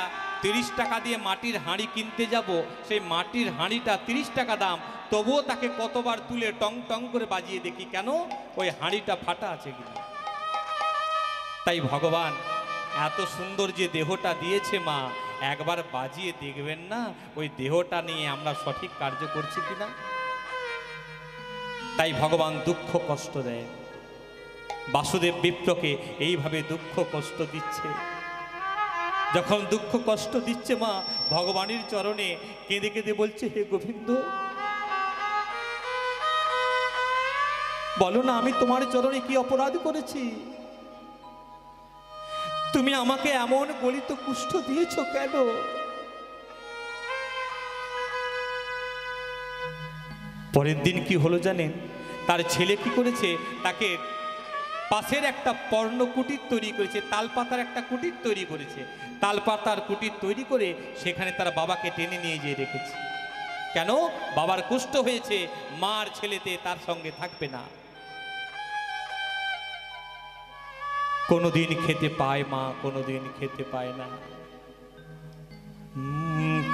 30 টাকা দিয়ে মাটির হাঁড়ি কিনতে যাব, সেই মাটির হাঁড়িটা 30 টাকা দাম, তবুও তাকে কতবার তুলে টং টং করে বাজিয়ে দেখি, কেন? ওই হাঁড়িটা ফাটা আছে কিনা। তাই ভগবান এত সুন্দর যে দেহটা দিয়েছে মা, একবার বাজিয়ে দেখবেন না ওই দেহটা নিয়ে আমরা সঠিক কার্য করছি কিনা। তাই ভগবান দুঃখ কষ্ট দেয়। বাসুদেব বিপ্রকে এইভাবে দুঃখ কষ্ট দিচ্ছে। যখন দুঃখ কষ্ট দিচ্ছে মা, ভগবানের চরণে কেঁদে কেঁদে বলছে, হে গোবিন্দ, বলো না আমি তোমার চরণে কি অপরাধ করেছি? তুমি আমাকে এমন গলিত কুষ্ঠ দিয়েছ কেন? পরের দিন কি হলো জানেন? তার ছেলে কি করেছে, তাকে পাশের একটা পর্ণ কুটির তৈরি করেছে, তালপাতার একটা কুটির তৈরি করেছে। তালপাতার কুটির তৈরি করে সেখানে তার বাবাকে টেনে নিয়ে যেয়ে রেখেছে। কেন? বাবার কুষ্ঠ হয়েছে, মার ছেলেতে তার সঙ্গে থাকবে না। কোনোদিন খেতে পায় মা, কোনোদিন খেতে পায় না।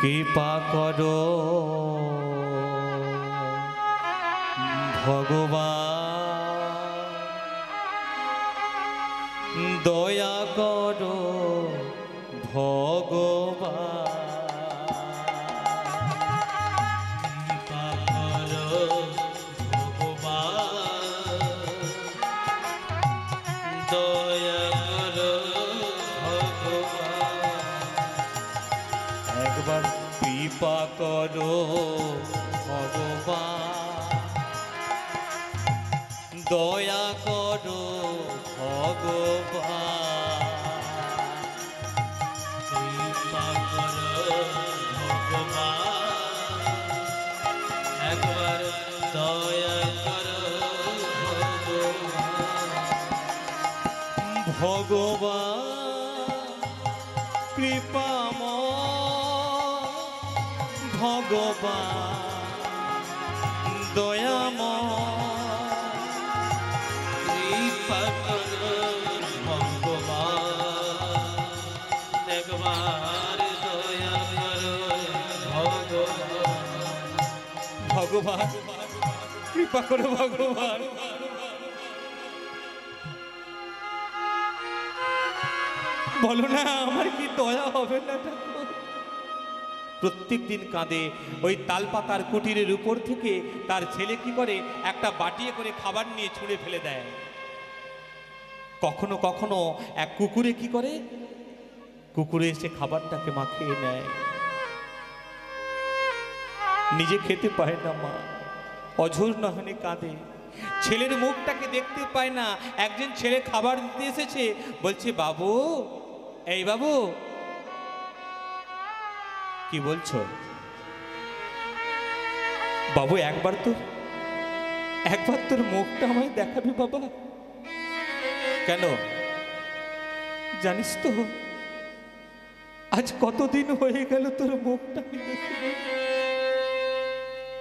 কৃপা করো ভগবান, দয়া করো ভগবান, কৃপা করো ভগবান, দয়া করো ভগবান। একবার কৃপা করো ভগবান, দয়া করো ভগবান, কৃপা করো ভগবান, একবার দয়া করো ভগবান। ভগবান কৃপাময়, ভগবান দয়াময়, কৃপা করো ভগবান, একবার দয়া করো ভগবান। ভগবান কৃপা করো ভগবান। বলো না আমার কি দয়া হবে না? প্রত্যেক দিন কাঁদে। ওই তালপাতার কুটিরের উপর থেকে তার ছেলে কি করে, একটা বাটিয়ে করে খাবার নিয়ে ছুঁড়ে ফেলে দেয়। কখনো কখনো এক কুকুরে কি করে, কুকুরে এসে খাবারটাকে মা খেয়ে নেয়। নিজে খেতে পায় না মা, অঝোর নয়নে কাঁদে। ছেলের মুখটাকে দেখতে পায় না। একজন ছেলে খাবার দিতে এসেছে, বলছে, বাবু, এই বাবু, কি বলছো বাবু? একবার তোর মুখটা আমায় দেখাবি বাবা? কেন জানিস তো, আজ কতদিন হয়ে গেল তোর মুখটা আমি দেখিনি।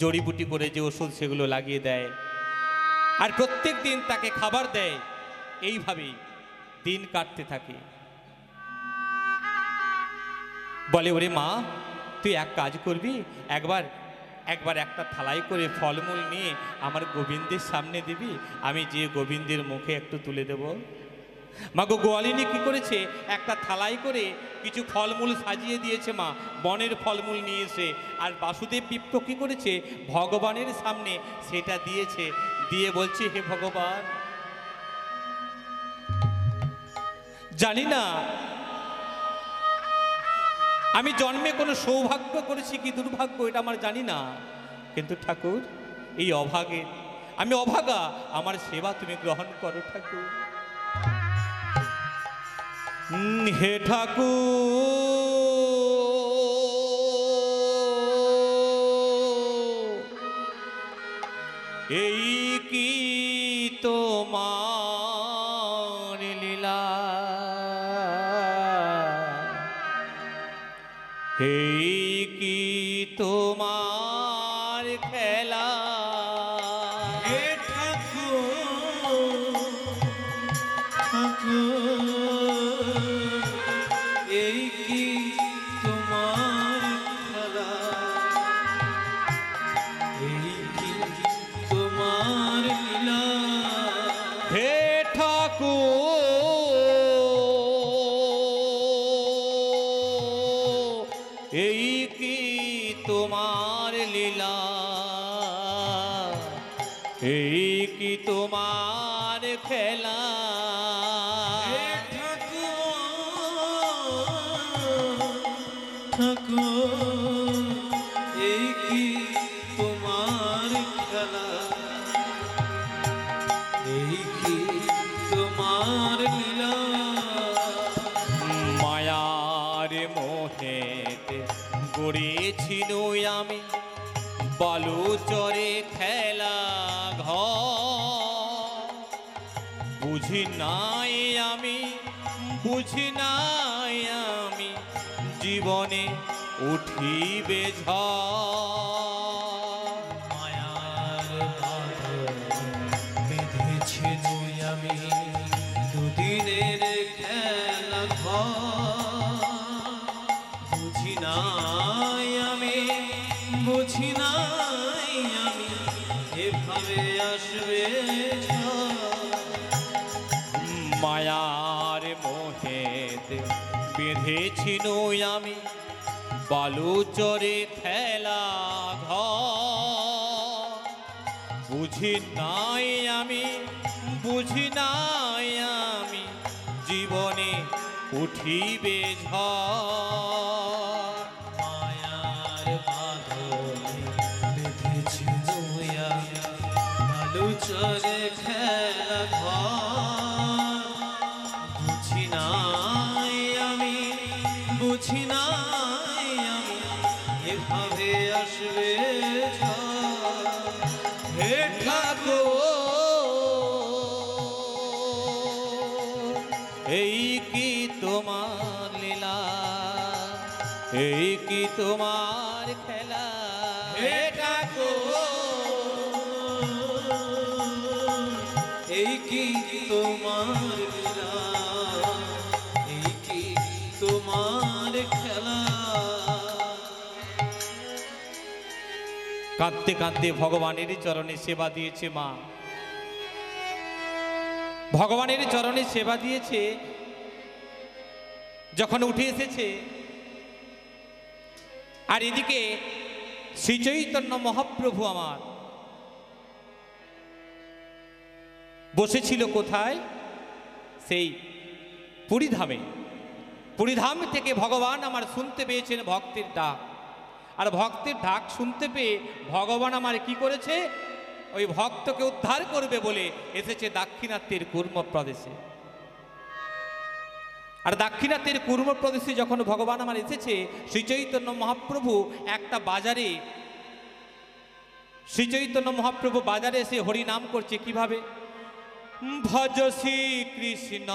জড়িবুটি করে যে ওষুধ সেগুলো লাগিয়ে দেয়, আর প্রত্যেক দিন তাকে খাবার দেয়। এইভাবেই দিন কাটতে থাকে। বলে, ওরে মা, তুই এক কাজ করবি, একবার একটা থালাই করে ফলমূল নিয়ে আমার গোবিন্দের সামনে দিবি, আমি যে গোবিন্দের মুখে একটু তুলে দেব। মা গো, গোয়ালিনী কি করেছে, একটা থালাই করে কিছু ফলমূল সাজিয়ে দিয়েছে মা, বনের ফলমূল নিয়ে এসে। আর বাসুদেব বিপ্র কি করেছে, ভগবানের সামনে সেটা দিয়েছে, দিয়ে বলছে, হে ভগবান, জানি না আমি জন্মে কোনো সৌভাগ্য করেছি কি দুর্ভাগ্য, এটা আমার জানি না, কিন্তু ঠাকুর এই অভাগে আমি অভাগা, আমার সেবা তুমি গ্রহণ করো ঠাকুর। হে ঠাকুর, এই কি তোমার লীলা, এই কি তোমার খেলা, হে ঠাকুর, ঠাকুর, এই কি তোমার খেলা, এই কি তোমার লীলা, হে ঠাকুর, এই কি তোমার লীলা, এই কি তোমার খেলা, হে ঠাকুর, ঠাকুর, এই কি তোমার খেলা, এই কি তোমার লীলা, মায়ার মোহেতে গড়েছিল আমি বালু চরে খেলা ঘর, বুঝি নাই আমি, বুঝি নাই আমি, জীবনে উঠিবে ঝড়। মায়ার বাঁধন বেঁধেছি নই আমি, দুদিনের খেলা ঘর, বুঝি নাই আমি, বুঝি নাই আমি, এভাবে আসবে ঝড়। মায়ার মোহেতে বেঁধেছিল আমি বালু চরে খেলা ঘর, বুঝি নাই আমি, বুঝি নাই আমি, জীবনে উঠিবে ঝড়। মায়ার বাঁধনে বেঁধেছি নই আমি, আলু চরে খেলা ঘর, বুঝি নাই আমি, বুঝি নাই আমি, এভাবে আসবে ঝড়। হে ঠাকুর, এই কি তোমার লীলা, এই কি তোমার খেলা, হে ঠাকুর, এই কি তোমার লীলা, এই কি তোমার খেলা। কাঁদতে কাঁদতে ভগবানের চরণে সেবা দিয়েছে মা, ভগবানের চরণে সেবা দিয়েছে। যখন উঠে এসেছে, আর এদিকে শ্রী চৈতন্য মহাপ্রভু আমার বসেছিল কোথায়, সেই পুরীধামে। পুরীধাম থেকে ভগবান আমার শুনতে পেয়েছেন ভক্তের ডাক, আর ভক্তের ডাক শুনতে পেয়ে ভগবান আমার কি করেছে, ওই ভক্তকে উদ্ধার করবে বলে এসেছে দাক্ষিণাত্যের কুর্ম প্রদেশে। আর দাক্ষিণাত্যের কুর্ম প্রদেশে যখন ভগবান আমার এসেছে, শ্রী চৈতন্য মহাপ্রভু একটা বাজারে, শ্রী চৈতন্য মহাপ্রভু বাজারে এসে হরি নাম করছে কিভাবে, ভজ শ্রী কৃষ্ণ,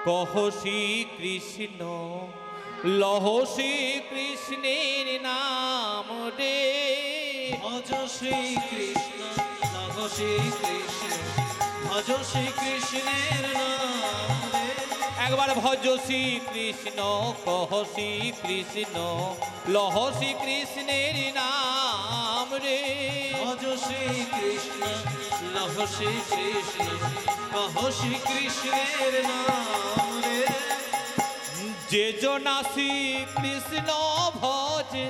কহ শ্রী কৃষ্ণ, লহ শ্রী কৃষ্ণের নাম রে, ভজ শ্রী কৃষ্ণ লভ শ্রী কৃষ্ণ ভজ শ্রী কৃষ্ণের নাম রে একবার ভজ শ্রী কৃষ্ণ কহ শ্রী কৃষ্ণ লহ শ্রী কৃষ্ণের নাম রে ভজ শ্রী কৃষ্ণ লভ শ্রী কৃষ্ণ কহ শ্রী কৃষ্ণের নাম রে যে জনা শ্রী কৃষ্ণ ভজে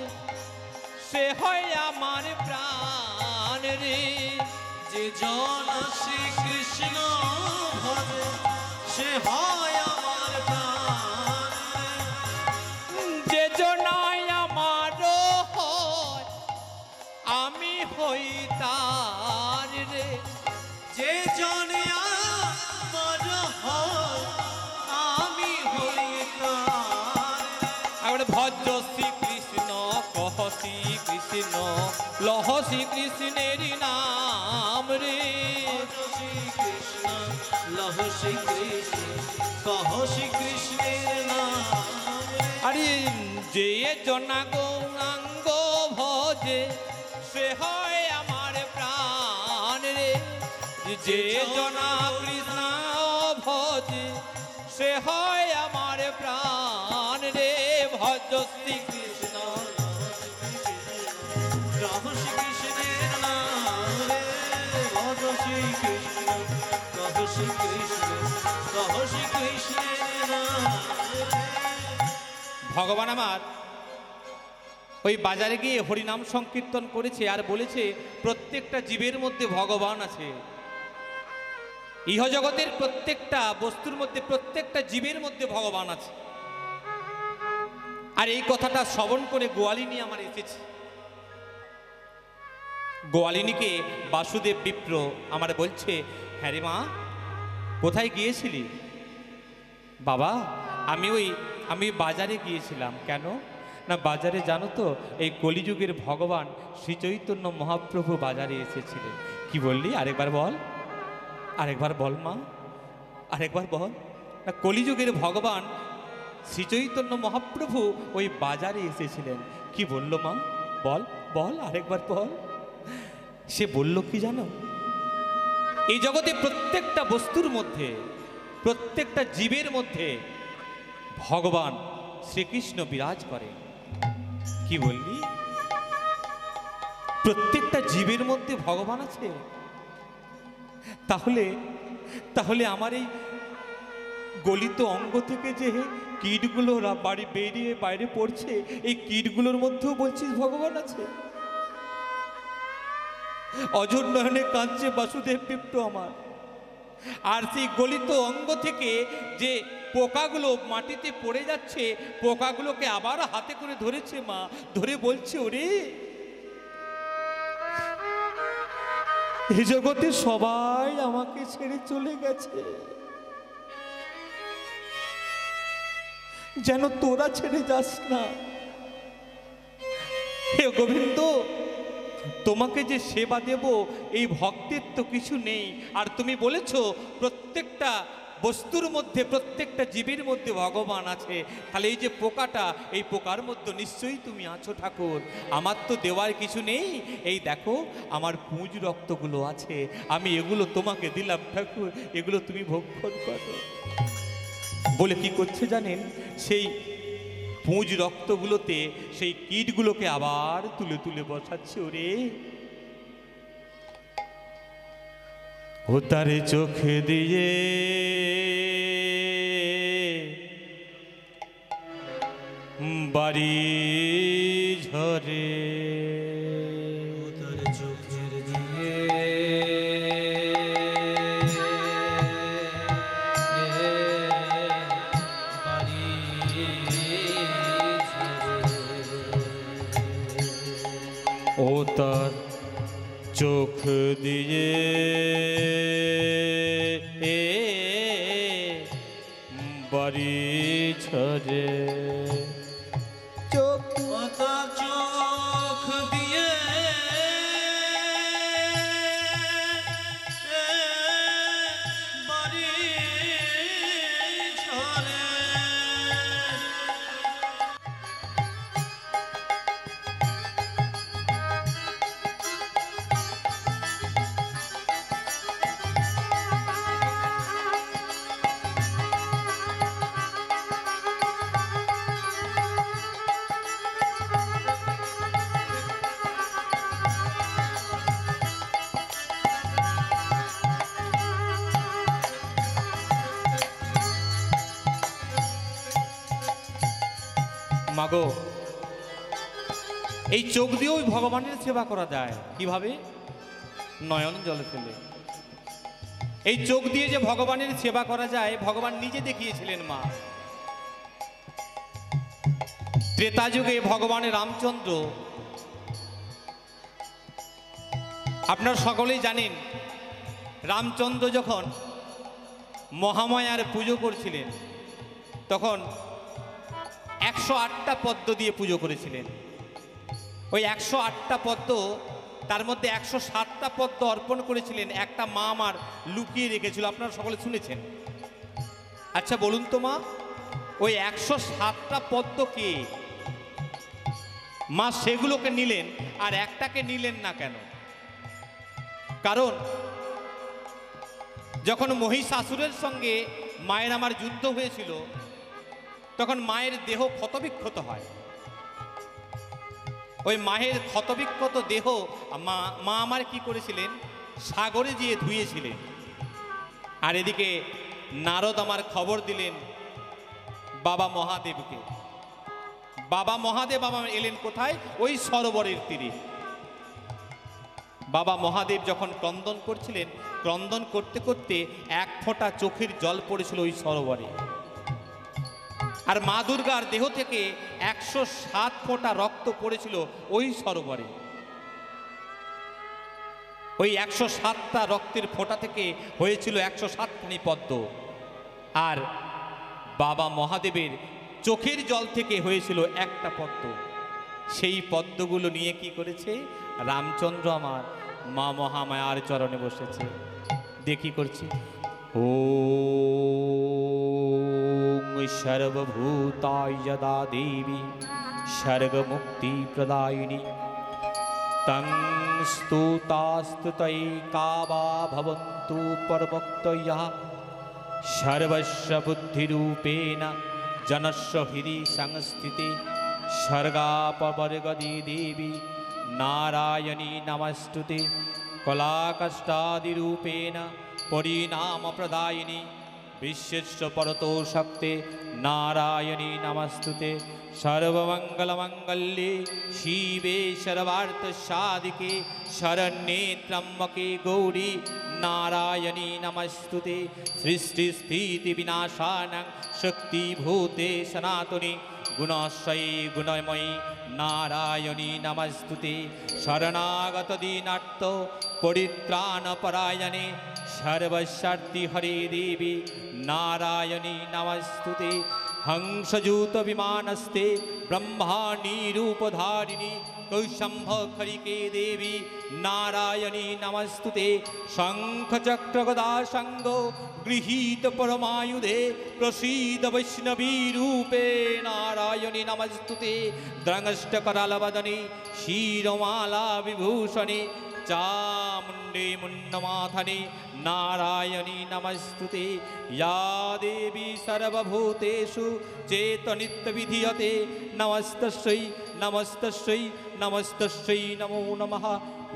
সে হয় আমার প্রাণ রে যে জন শ্রী কৃষ্ণ ভজে সে হয় আমার প্রাণ যে জনায় আমার হয় আমি হই তার রে যে জনে আমার হয় আমি হই তার একবার ভজ শ্রী কৃষ্ণ কহ শ্রী কৃষ্ণ লহ শ্রী কৃষ্ণের নাম রে ভজ শ্রী কৃষ্ণ লহ শ্রী কৃষ্ণ কহ শ্রী কৃষ্ণের নাম আরে যে জনা গৌরাঙ্গ ভজে সে হয় আমার প্রাণ রে যে জনা কৃষ্ণ ভজে সে হয় আমার প্রাণ রে ভজ শ্রী কৃষ্ণ রাম শ্রী কৃষ্ণের নাম রে ভজ শ্রী কৃষ্ণ কহ শ্রী কৃষ্ণ কহ শ্রী কৃষ্ণের নাম ভগবান আমার ওই বাজারে গিয়ে হরিনাম সংকীর্তন করেছে আর বলেছে প্রত্যেকটা জীবের মধ্যে ভগবান আছে। ইহজগতের প্রত্যেকটা বস্তুর মধ্যে প্রত্যেকটা জীবের মধ্যে ভগবান আছে। আর এই কথাটা শ্রবণ করে গোয়ালিনী আমার এসেছে। গোয়ালিনীকে বাসুদেব বিপ্র আমার বলছে, হ্যাঁ রে মা, কোথায় গিয়েছিলি? বাবা আমি বাজারে গিয়েছিলাম। কেন না, বাজারে জানো তো এই কলিযুগের ভগবান শ্রী চৈতন্য মহাপ্রভু বাজারে এসেছিলেন। কি বললি? আরেকবার বল, আরেকবার বল মা, আরেকবার বল না। কলিযুগের ভগবান শ্রী চৈতন্য মহাপ্রভু ওই বাজারে এসেছিলেন। কি বললো মা? বল বল, আরেকবার বল। সে বলল কি জানো, এই জগতে প্রত্যেকটা বস্তুর মধ্যে প্রত্যেকটা জীবের মধ্যে ভগবান শ্রীকৃষ্ণ বিরাজ করে। কি বললি? প্রত্যেকটা জীবের মধ্যে ভগবান আছে। তাহলে আমার এই গলিত অঙ্গ থেকে যে কীটগুলো বাড়ি বেরিয়ে বাইরে পড়ছে, এই কীটগুলোর মধ্যেও বলছিস ভগবান আছে? অঝোর নয়নে কাঁদছে বাসুদেব বিপ্র আমার। আর সেই গলিত অঙ্গ থেকে যে পোকাগুলো মাটিতে পড়ে যাচ্ছে, পোকাগুলোকে আবার হাতে করে ধরেছে মা, ধরে বলছে, ওরে এই জগতে সবাই আমাকে ছেড়ে চলে গেছে, যেন তোরা ছেড়ে যাস না। হে গোবিন্দ, তোমাকে যে সেবা দেব এই ভক্তের তো কিছু নেই। আর তুমি বলেছো প্রত্যেকটা বস্তুর মধ্যে প্রত্যেকটা জীবের মধ্যে ভগবান আছে। তাহলে এই যে পোকাটা, এই পোকার মধ্যে নিশ্চয়ই তুমি আছো ঠাকুর। আমার তো দেওয়ার কিছু নেই। এই দেখো আমার পুঁজ রক্তগুলো আছে, আমি এগুলো তোমাকে দিলাম ঠাকুর, এগুলো তুমি ভক্ষণ করো। বলে কি করছে জানেন? সেই পুঁজ রক্তগুলোতে সেই কীটগুলোকে আবার তুলে তুলে বসাচ্ছে। ওরে ও তারে চোখে দিয়ে বাড়ি ঝরে, তার চোখের দিয়ে বাড়ি ও তার চোখ দিয়ে বাড়ি ঝরে। চোখ তার চোখ দিয়ে বাড়ি ঝরে। মাগো, এই চোখ দিয়েও ভগবানের সেবা করা যায় কিভাবে? নয়ন জলে ফেলে। এই চোখ দিয়ে যে ভগবানের সেবা করা যায় ভগবান নিজে দেখিয়েছিলেন মা। ত্রেতা যুগে ভগবানের রামচন্দ্র, আপনারা সকলেই জানেন, রামচন্দ্র যখন মহামায়ার পুজো করছিলেন তখন 108টা পদ্ম দিয়ে পুজো করেছিলেন। ওই 108টা পদ্ম, তার মধ্যে 107টা পদ্ম অর্পণ করেছিলেন। একটা মা আমার লুকিয়ে রেখেছিল, আপনারা সকলে শুনেছেন। আচ্ছা বলুন তো মা, ওই 107টা পদ্ম কে? মা সেগুলোকে নিলেন আর একটাকে নিলেন না কেন? কারণ যখন মহিষাসুরের সঙ্গে মায়ের আমার যুদ্ধ হয়েছিল তখন মায়ের দেহ ক্ষতবিক্ষত হয়। ওই মায়ের ক্ষতবিক্ষত দেহ মা আমার কি করেছিলেন? সাগরে গিয়ে ধুয়েছিলেন। আর এদিকে নারদ আমার খবর দিলেন বাবা মহাদেবকে। বাবা মহাদেব আমার এলেন কোথায়? ওই সরোবরের তীরে। বাবা মহাদেব যখন ক্রন্দন করছিলেন, ক্রন্দন করতে করতে এক ফোঁটা চোখের জল পড়েছিল ওই সরোবরে। আর মা দুর্গার দেহ থেকে 107 ফোঁটা রক্ত পড়েছিল ওই সরোবরে। ওই 107টা রক্তের ফোঁটা থেকে হয়েছিল 107খানি পদ্ম। আর বাবা মহাদেবের চোখের জল থেকে হয়েছিল একটা পদ্ম। সেই পদ্মগুলো নিয়ে কি করেছে? রামচন্দ্র আমার মা মহামায়ার চরণে বসেছে। দেখি করছি, ও সর্বভূতায় যদা দেবী স্বর্গমুক্তি প্রদায়িনী তং স্তুতাস্তুতৈ কাবা ভবন্তু পরমক্তয়া সর্বস্ব বুদ্ধিরূপেণ জনস্ব হৃদি সংস্থিতে স্বর্গাপবর্গদি দেবী নারায়ণী নমস্তুতে কলাকষ্টাদিরূপেণ পরিণাম প্রদায়িনী विश्वेश्व परतो शक्ते नारायणी नमस्तुते सर्वमंगलमंगल्ये शिवे सर्वार्थसाधिके शरण्ये त्र्यंबके गौरी नारायणी नमस्तुते सृष्टिस्थिति विनाशानं शक्तिभूते सनातनी गुणश्रये गुणमयी नारायणी नमस्तुते शरणागत दीनार्थ परित्राणपरायणे सर्वस्यार्थी हरे देवी नारायणी नमस्तुते हंसजूत विमानस्ते ब्रह्माणी रूपधारिणी कौशंभ खरिके देवी नारायणी नमस्तुते शंख चक्र गदा संगो गृहीत परमायुधे प्रसीद वैष्णवी रूपे नारायणी नमस्तुते द्रंगष्ट करालवदने क्षीरमाला विभूषणे चामुंडे मुंडमाथने नारायणी नमस्तुते या देवी सर्वभूतेषु चेतनित्य विधीयते नमस्तस्यै नमस्तस्यै नमस्तस्यै नमो नमः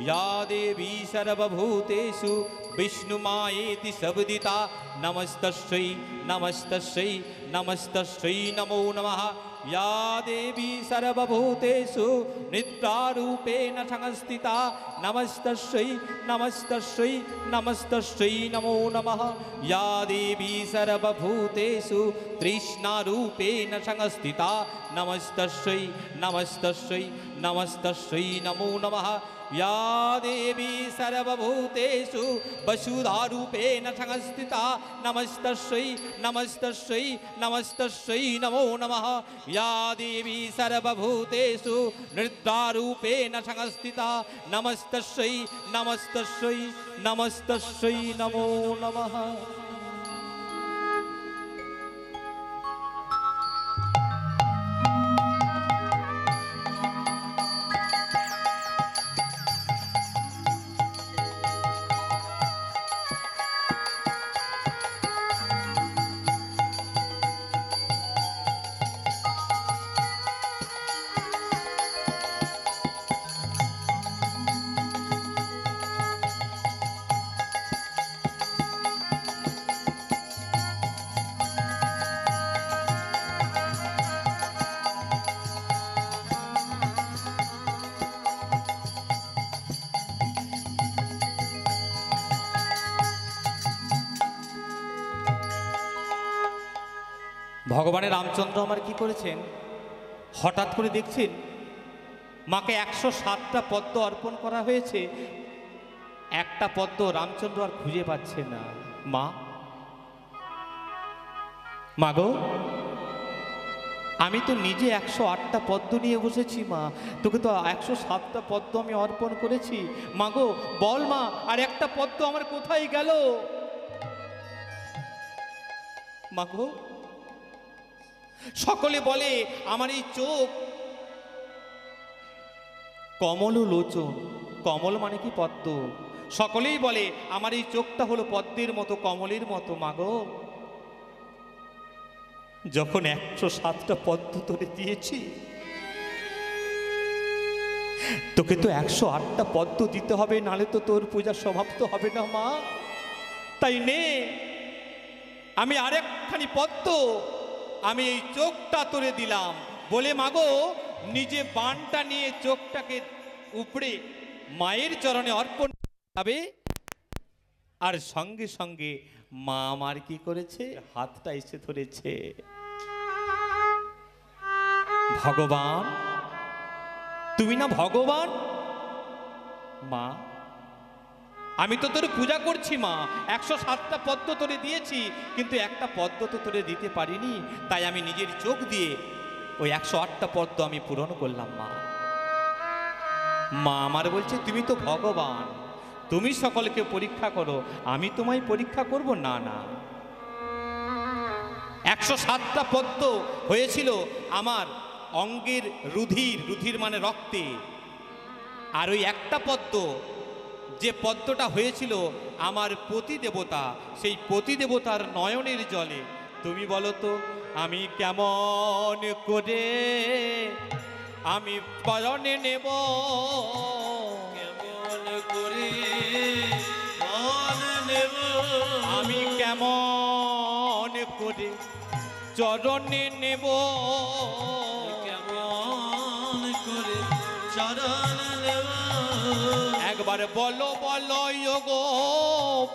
या देवी सर्वभूतेषु विष्णुमायेति शब्दिता नमस्तस्यै नमस्तस्यै नमस्तस्यै नमो नमः या देवी सर्वभूतेषु नित्यारूपेण संस्थिता नमस्तस्यै नमस्तस्यै नमस्तस्यै नमो नमः या देवी सर्वभूतेषु तृष्णारूपेण संस्थिता नमस्तस्यै नमस्तस्यै नमस्तस्यै नमो नमः या देवी सर्वभूतेषु वसुधारूपेण संस्थिता नमस्तस्यै नमस्तस्यै नमस्तस्यै नमो नमः या देवी सर्वभूतेषु नृत्यारूपेण संस्थिता नमस्तस्यै नमस्तस्यै नमस्तस्यै नमो नमः। ভগবানের রামচন্দ্র আমার কি করেছেন, হঠাৎ করে দেখছেন মাকে 107টা পদ্ম অর্পণ করা হয়েছে, একটা পদ্ম রামচন্দ্র আর খুঁজে পাচ্ছে না। মা, মাগো, আমি তো নিজে 108টা পদ্ম নিয়ে বসেছি মা, তোকে তো 107টা পদ্ম আমি অর্পণ করেছি। মাগো বল মা, আর একটা পদ্ম আমার কোথায় গেল? মাগো, সকলে বলে আমার এই চোখ কমল লোচন, কমল মানে কি পদ্ম, সকলেই বলে আমার এই চোখটা হলো পদ্মের মতো, কমলের মতো। মাগো, যখন 107টা পদ্ম তোরে দিয়েছি, তোকে তো 108টা পদ্ম দিতে হবে, নালে তো তোর পূজা সমাপ্ত হবে না মা। তাই নে, আমি আরেকখানি পদ্ম আমি এই চোখটা তোরে দিলাম বলে মাগো নিজে বানটা নিয়ে চোখটাকে উপড়ে মায়ের চরণে অর্পণ হবে। আর সঙ্গে সঙ্গে মা আমার কি করেছে, হাতটা এসে ধরেছে। ভগবান, তুমি না ভগবান? মা, আমি তো তোর পূজা করছি মা, 107টা পদ্ম তোরে দিয়েছি, কিন্তু একটা পদ্ম তো তোরে দিতে পারিনি, তাই আমি নিজের চোখ দিয়ে ওই 108টা পদ্ম আমি পূরণ করলাম মা। মা আমার বলছে তুমি তো ভগবান, তুমি সকলকে পরীক্ষা করো, আমি তোমায় পরীক্ষা করব না? না, 107টা পদ্ম হয়েছিল আমার অঙ্গের রুধির, রুধির মানে রক্তে, আর ওই একটা পদ্ম, যে পদ্মটা হয়েছিল আমার পতি দেবতা, সেই পতি দেবতার নয়নের জলে। তুমি বলো তো আমি কেমন করে আমি পরনে নেব, কেমন করে মন নেব, আমি কেমন করে চরণে নেব, কেমন করে চরণ নেব। একবার বলো বলো গো,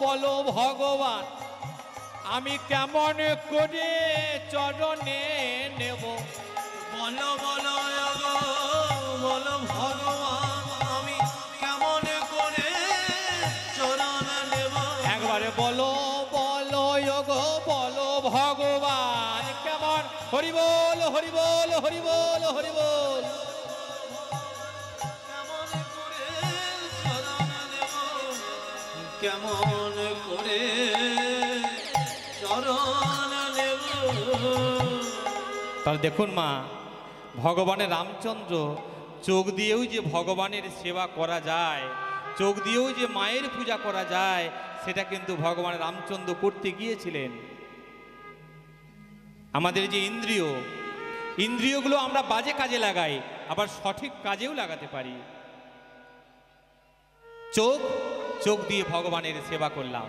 বলো ভগবান, আমি কেমন করে চরণে নেব। বলো বলো গো, বলো ভগবান, আমি কেমন করে চরণ নেব। একবারে বলো বলো গো, বলো ভগবান, কেমন, হরি বল হরি বল হরি বল হরি বল। কেমন করে চরণ নেব, কেমন করে চরণ নেব। তাহলে দেখুন মা, ভগবানের রামচন্দ্র চোখ দিয়েও যে ভগবানের সেবা করা যায়, চোখ দিয়েও যে মায়ের পূজা করা যায়, সেটা কিন্তু ভগবান রামচন্দ্র করতে গিয়েছিলেন। আমাদের যে ইন্দ্রিয়, ইন্দ্রিয়গুলো আমরা বাজে কাজে লাগাই, আবার সঠিক কাজেও লাগাতে পারি। চোখ, চোখ দিয়ে ভগবানের সেবা করলাম।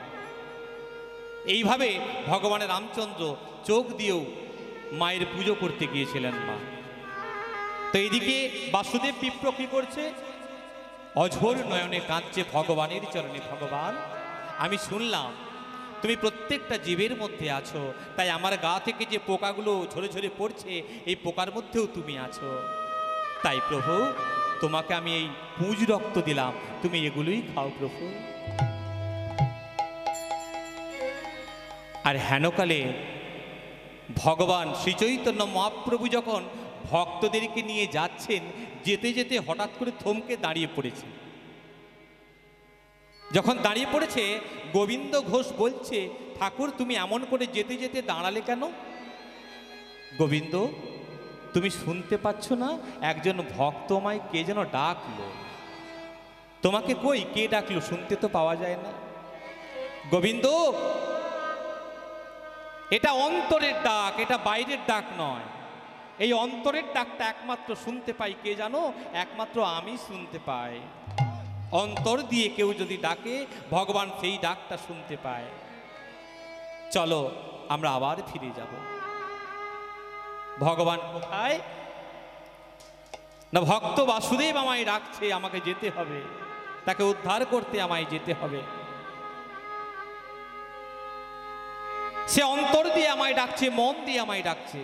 এইভাবে ভগবানের রামচন্দ্র চোখ দিয়েও মায়ের পুজো করতে গিয়েছিলেন মা। তো এইদিকে বাসুদেব বিপ্র কি করছে, অঝোর নয়নে কাঁদছে ভগবানের চরণে। ভগবান, আমি শুনলাম তুমি প্রত্যেকটা জীবের মধ্যে আছো, তাই আমার গা থেকে যে পোকাগুলো ঝরে ঝরে পড়ছে, এই পোকার মধ্যেও তুমি আছো। তাই প্রভু, তোমাকে আমি এই পুঁজ রক্ত দিলাম, তুমি এগুলোই খাও প্রভু। আর হেনকালে ভগবান শ্রীচৈতন্য মহাপ্রভু যখন ভক্তদেরকে নিয়ে যাচ্ছেন, যেতে যেতে হঠাৎ করে থমকে দাঁড়িয়ে পড়েছে। যখন দাঁড়িয়ে পড়েছে, গোবিন্দ ঘোষ বলছে, ঠাকুর তুমি এমন করে যেতে যেতে দাঁড়ালে কেন? গোবিন্দ, তুমি শুনতে পাচ্ছ না একজন ভক্ত আমায় কে যেন ডাকলো? তোমাকে কই, কে ডাকলো? শুনতে তো পাওয়া যায় না। গোবিন্দ, এটা অন্তরের ডাক, এটা বাইরের ডাক নয়। এই অন্তরের ডাকটা একমাত্র শুনতে পাই কে জানো? একমাত্র আমি শুনতে পাই। অন্তর দিয়ে কেউ যদি ডাকে, ভগবান সেই ডাকটা শুনতে পায়। চলো আমরা আবার ফিরে যাব। ভগবান কোথায়? না, ভক্ত বাসুদেব আমায় ডাকছে, আমাকে যেতে হবে, তাকে উদ্ধার করতে আমায় যেতে হবে। সে অন্তর দিয়ে আমায় ডাকছে, মন দিয়ে আমায় ডাকছে।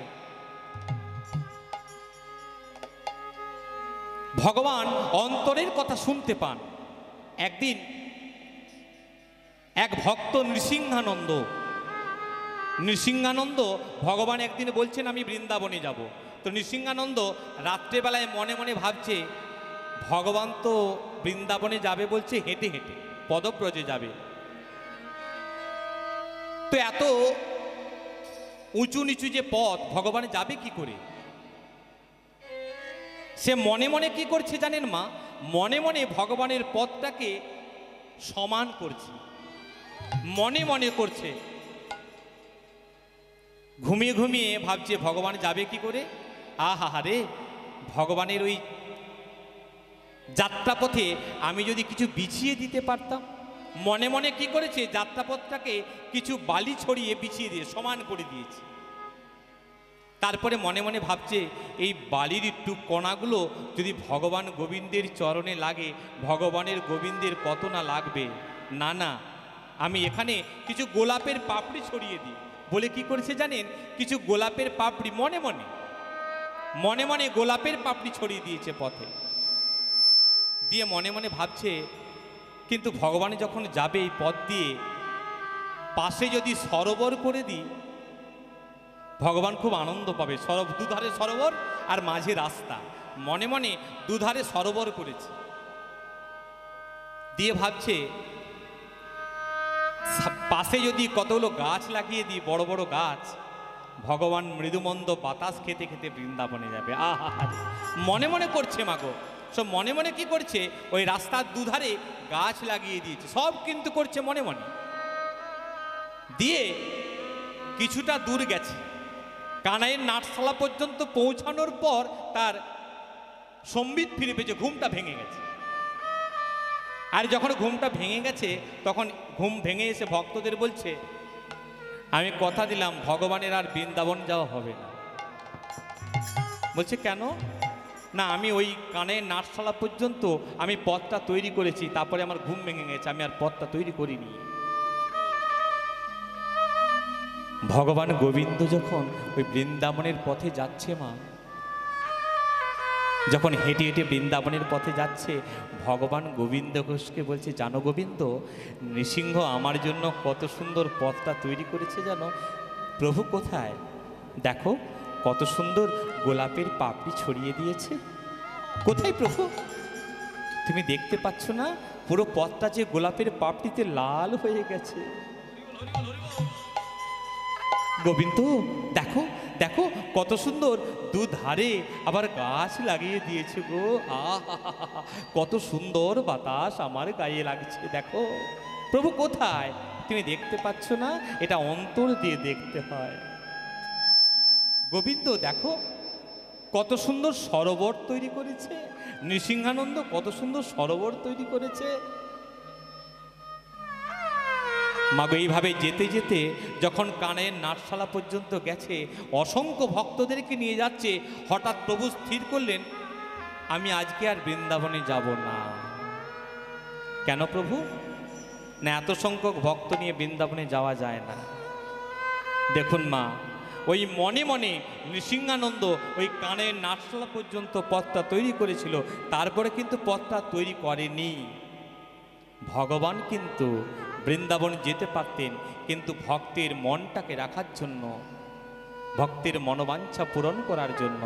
ভগবান অন্তরের কথা শুনতে পান। একদিন এক ভক্ত নৃসিংহানন্দ ভগবান একদিন বলছেন আমি বৃন্দাবনে যাব। তো নৃসিংহানন্দ রাত্রেবেলায় মনে মনে ভাবছে ভগবান তো বৃন্দাবনে যাবে বলছে হেঁটে হেঁটে, পদব্রজে যাবে। তো এত উঁচু নিচু যে পথ ভগবান যাবে কি করে? সে মনে মনে কি করছে জানেন মা? মনে মনে ভগবানের পথটাকে সমান করছে, মনে মনে করছে। ঘুমিয়ে ঘুমিয়ে ভাবছে ভগবান যাবে কি করে। আহা রে, ভগবানের ওই যাত্রাপথে আমি যদি কিছু বিছিয়ে দিতে পারতাম। মনে মনে কি করেছে, যাত্রাপথটাকে কিছু বালি ছড়িয়ে বিছিয়ে দিয়ে সমান করে দিয়েছে। তারপরে মনে মনে ভাবছে এই বালির একটু কণাগুলো যদি ভগবান গোবিন্দের চরণে লাগে, ভগবানের গোবিন্দের কত না লাগবে। না না, আমি এখানে কিছু গোলাপের পাপড়ি ছড়িয়ে দিই বলে কি করেছে জানেন? কিছু গোলাপের পাপড়ি মনে মনে গোলাপের পাপড়ি ছড়িয়ে দিয়েছে পথে। দিয়ে মনে মনে ভাবছে কিন্তু ভগবান যখন যাবে এই পথ দিয়ে, পাশে যদি সরোবর করে দিই ভগবান খুব আনন্দ পাবে। দুধারে সরোবর আর মাঝে রাস্তা। মনে মনে দুধারে সরোবর করেছে। দিয়ে ভাবছে পাশে যদি কতগুলো গাছ লাগিয়ে দিই, বড় বড় গাছ, ভগবান মৃদুমন্দ বাতাস খেতে খেতে বৃন্দাবনে যাবে। আহা, মনে মনে করছে মাগো। সব মনে মনে কি করছে, ওই রাস্তার দুধারে গাছ লাগিয়ে দিয়েছে। সব কিন্তু করছে মনে মনে। দিয়ে কিছুটা দূর গেছে, কানাইয়ের নাটশালা পর্যন্ত পৌঁছানোর পর তার সম্বিত ফিরে পেয়েছে, ঘুমটা ভেঙে গেছে। আর যখন ঘুমটা ভেঙে গেছে তখন ঘুম ভেঙে এসে ভক্তদের বলছে আমি কথা দিলাম ভগবানের আর বৃন্দাবন যাওয়া হবে না। বলছে কেন? না, আমি ওই কানের নাটশালা পর্যন্ত আমি পথটা তৈরি করেছি, তারপরে আমার ঘুম ভেঙে গেছে, আমি আর পথটা তৈরি করিনি। ভগবান গোবিন্দ যখন ওই বৃন্দাবনের পথে যাচ্ছে মা, যখন হেঁটে হেঁটে বৃন্দাবনের পথে যাচ্ছে, ভগবান গোবিন্দ ঘোষকে বলছে জানো গোবিন্দ, নৃসিংহ আমার জন্য কত সুন্দর পথটা তৈরি করেছে জানো? প্রভু কোথায়? দেখো কত সুন্দর গোলাপের পাপড়ি ছড়িয়ে দিয়েছে। কোথায় প্রভু? তুমি দেখতে পাচ্ছ না পুরো পথটা যে গোলাপের পাপড়িতে লাল হয়ে গেছে। গোবিন্দ দেখো দেখো কত সুন্দর দুধারে আবার গাছ লাগিয়ে দিয়েছে গো। কত সুন্দর বাতাস আমার গায়ে লাগছে। দেখো প্রভু কোথায়? তুমি দেখতে পাচ্ছ না? এটা অন্তর দিয়ে দেখতে হয়। গোবিন্দ দেখো কত সুন্দর সরোবর তৈরি করেছে। নৃসিংহানন্দ কত সুন্দর সরোবর তৈরি করেছে। মাগো এইভাবে যেতে যেতে যখন কানের নাটশালা পর্যন্ত গেছে, অসংখ্য ভক্তদেরকে নিয়ে যাচ্ছে, হঠাৎ প্রভু স্থির করলেন আমি আজকে আর বৃন্দাবনে যাব না। কেন প্রভু? না, এত সংখ্যক ভক্ত নিয়ে বৃন্দাবনে যাওয়া যায় না। দেখুন মা, ওই মনে মনে নৃসিংহানন্দ ওই কানের নাটশালা পর্যন্ত পথটা তৈরি করেছিল, তারপরে কিন্তু পথটা তৈরি করেনি। ভগবান কিন্তু বৃন্দাবন যেতে পারতেন, কিন্তু ভক্তের মনটাকে রাখার জন্য, ভক্তের মনোবাঞ্ছা পূরণ করার জন্য,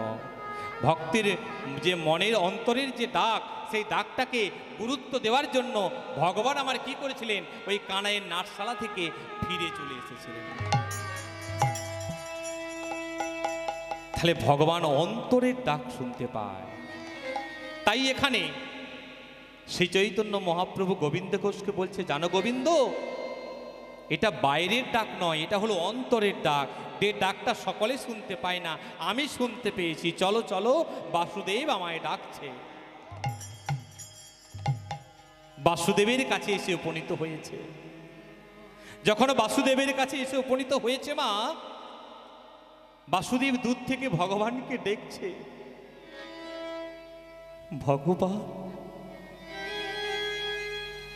ভক্তের যে মনের অন্তরের যে ডাক, সেই ডাকটাকে গুরুত্ব দেওয়ার জন্য ভগবান আমার কি করেছিলেন, ওই কানাইয়ের নাটশালা থেকে ফিরে চলে এসেছিলেন। তাহলে ভগবান অন্তরের ডাক শুনতে পায়। তাই এখানে শ্রী চৈতন্য মহাপ্রভু গোবিন্দ ঘোষকে বলছে জানো গোবিন্দ, এটা বাইরের ডাক নয়, এটা হলো অন্তরের ডাক। যে ডাকটা সকলে শুনতে পায় না, আমি শুনতে পেয়েছি। চলো চলো, বাসুদেব আমায় ডাকছে। বাসুদেবের কাছে এসে উপনীত হয়েছে। যখন বাসুদেবের কাছে এসে উপনীত হয়েছে মা, বাসুদেব দূর থেকে ভগবানকে দেখছে। ভগবান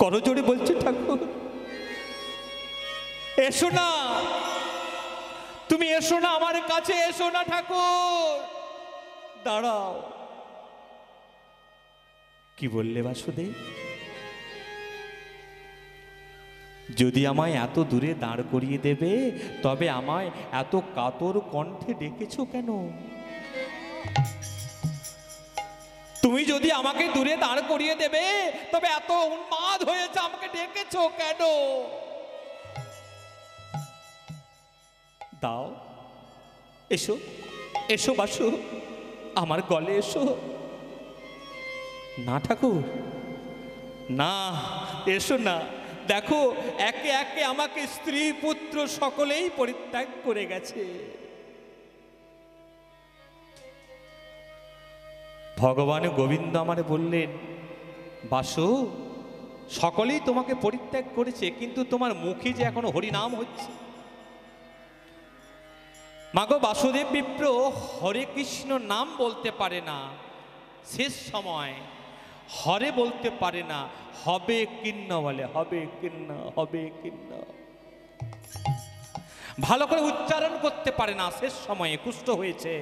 করজোড়ে বলছে ঠাকুর এসো না, তুমি এসো না আমার কাছে, এসো না ঠাকুর, দাঁড়াও। কি বললে বাসুদেব? যদি আমায় এত দূরে দাঁড় করিয়ে দেবে তবে আমায় এত কাতর কণ্ঠে ডেকেছো কেন? তুমি যদি আমাকে দূরে দাঁড় করিয়ে দেবে তবে এত উন্মাদ হয়েছে আমাকে ডেকেছো কেন? দাও, এসো এসো বাসু, আমার গলে এসো। না ঠাকুর, না, এসো না। দেখো, একে একে আমাকে স্ত্রী পুত্র সকলেই পরিত্যাগ করে গেছে। ভগবান গোবিন্দ আমারে বললেন, বাসু, সকলেই তোমাকে পরিত্যাগ করেছে, কিন্তু তোমার মুখে যে এখনো হরিনাম হচ্ছে। মাগো, বাসুদেব বিপ্র হরে কৃষ্ণ নাম বলতে পারে না, শেষ সময় হরে বলতে পারে না, হবে কিন্ন বলে, হবে কিন্ন, হবে কিন্ন, ভালো করে উচ্চারণ করতে পারে না, শেষ সময়ে কুষ্ঠ হয়েছে।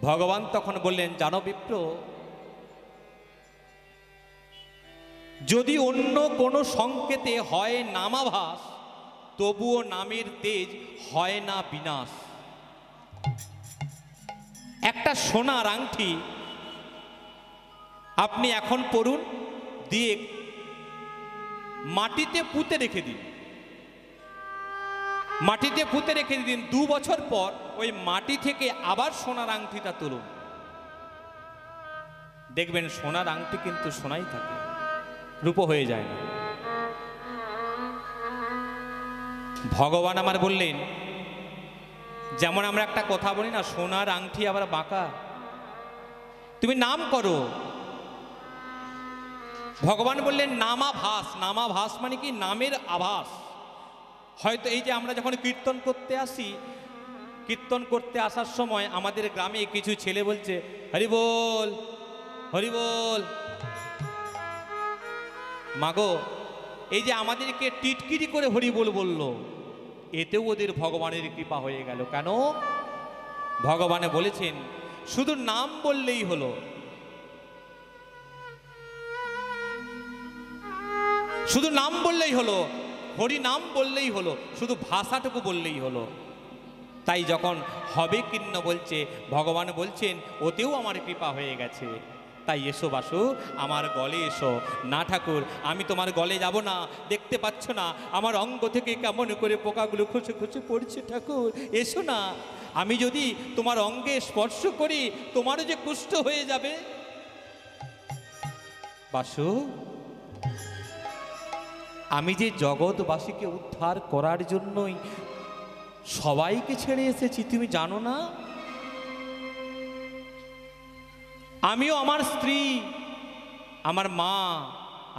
ভগবান তখন বললেন, জানো বিপ্র, যদি অন্য কোনো সংকেতে হয় নামাভাস, তবুও নামের তেজ হয় না বিনাশ। একটা সোনার আংটি আপনি এখন পড়ুন, দিয়ে মাটিতে পুঁতে রেখে দিন, মাটিতে পুঁতে রেখে দিন। 2 বছর পর ওই মাটি থেকে আবার সোনার আংটিটা তুলুন, দেখবেন সোনার আংটি কিন্তু সোনাই থাকে, রূপো হয়ে যায় না। ভগবান আমার বললেন, যেমন আমরা একটা কথা বলি না, সোনার আংটি আবার বাঁকা, তুমি নাম করো। ভগবান বললেন নামাভাস, নামাভাস মানে কি? নামের আভাস। হয়তো এই যে আমরা যখন কীর্তন করতে আসি, কীর্তন করতে আসার সময় আমাদের গ্রামে কিছু ছেলে বলছে হরি বল, হরি বল। মাগো, এই যে আমাদেরকে টিটকিরি করে হরি বল বললো, এতেও ওদের ভগবানের কৃপা হয়ে গেল। কেন? ভগবানে বলেছেন শুধু নাম বললেই হলো, শুধু নাম বললেই হলো, হরি নাম বললেই হলো, শুধু ভাষাটুকু বললেই হলো। তাই যখন হবে কিন্ন বলছে, ভগবান বলছেন ওতেও আমার কৃপা হয়ে গেছে। তাই এসো বাসু, আমার গলে এসো। না ঠাকুর, আমি তোমার গলে যাব না, দেখতে পাচ্ছ না আমার অঙ্গ থেকে কেমন করে পোকাগুলো খসে খসে পড়ছে। ঠাকুর এসো না, আমি যদি তোমার অঙ্গে স্পর্শ করি তোমারও যে কুষ্ঠ হয়ে যাবে। বাসু, আমি যে জগৎবাসীকে উদ্ধার করার জন্যই সবাইকে ছেড়ে এসেছি, তুমি জানো না? আমিও, আমার স্ত্রী, আমার মা,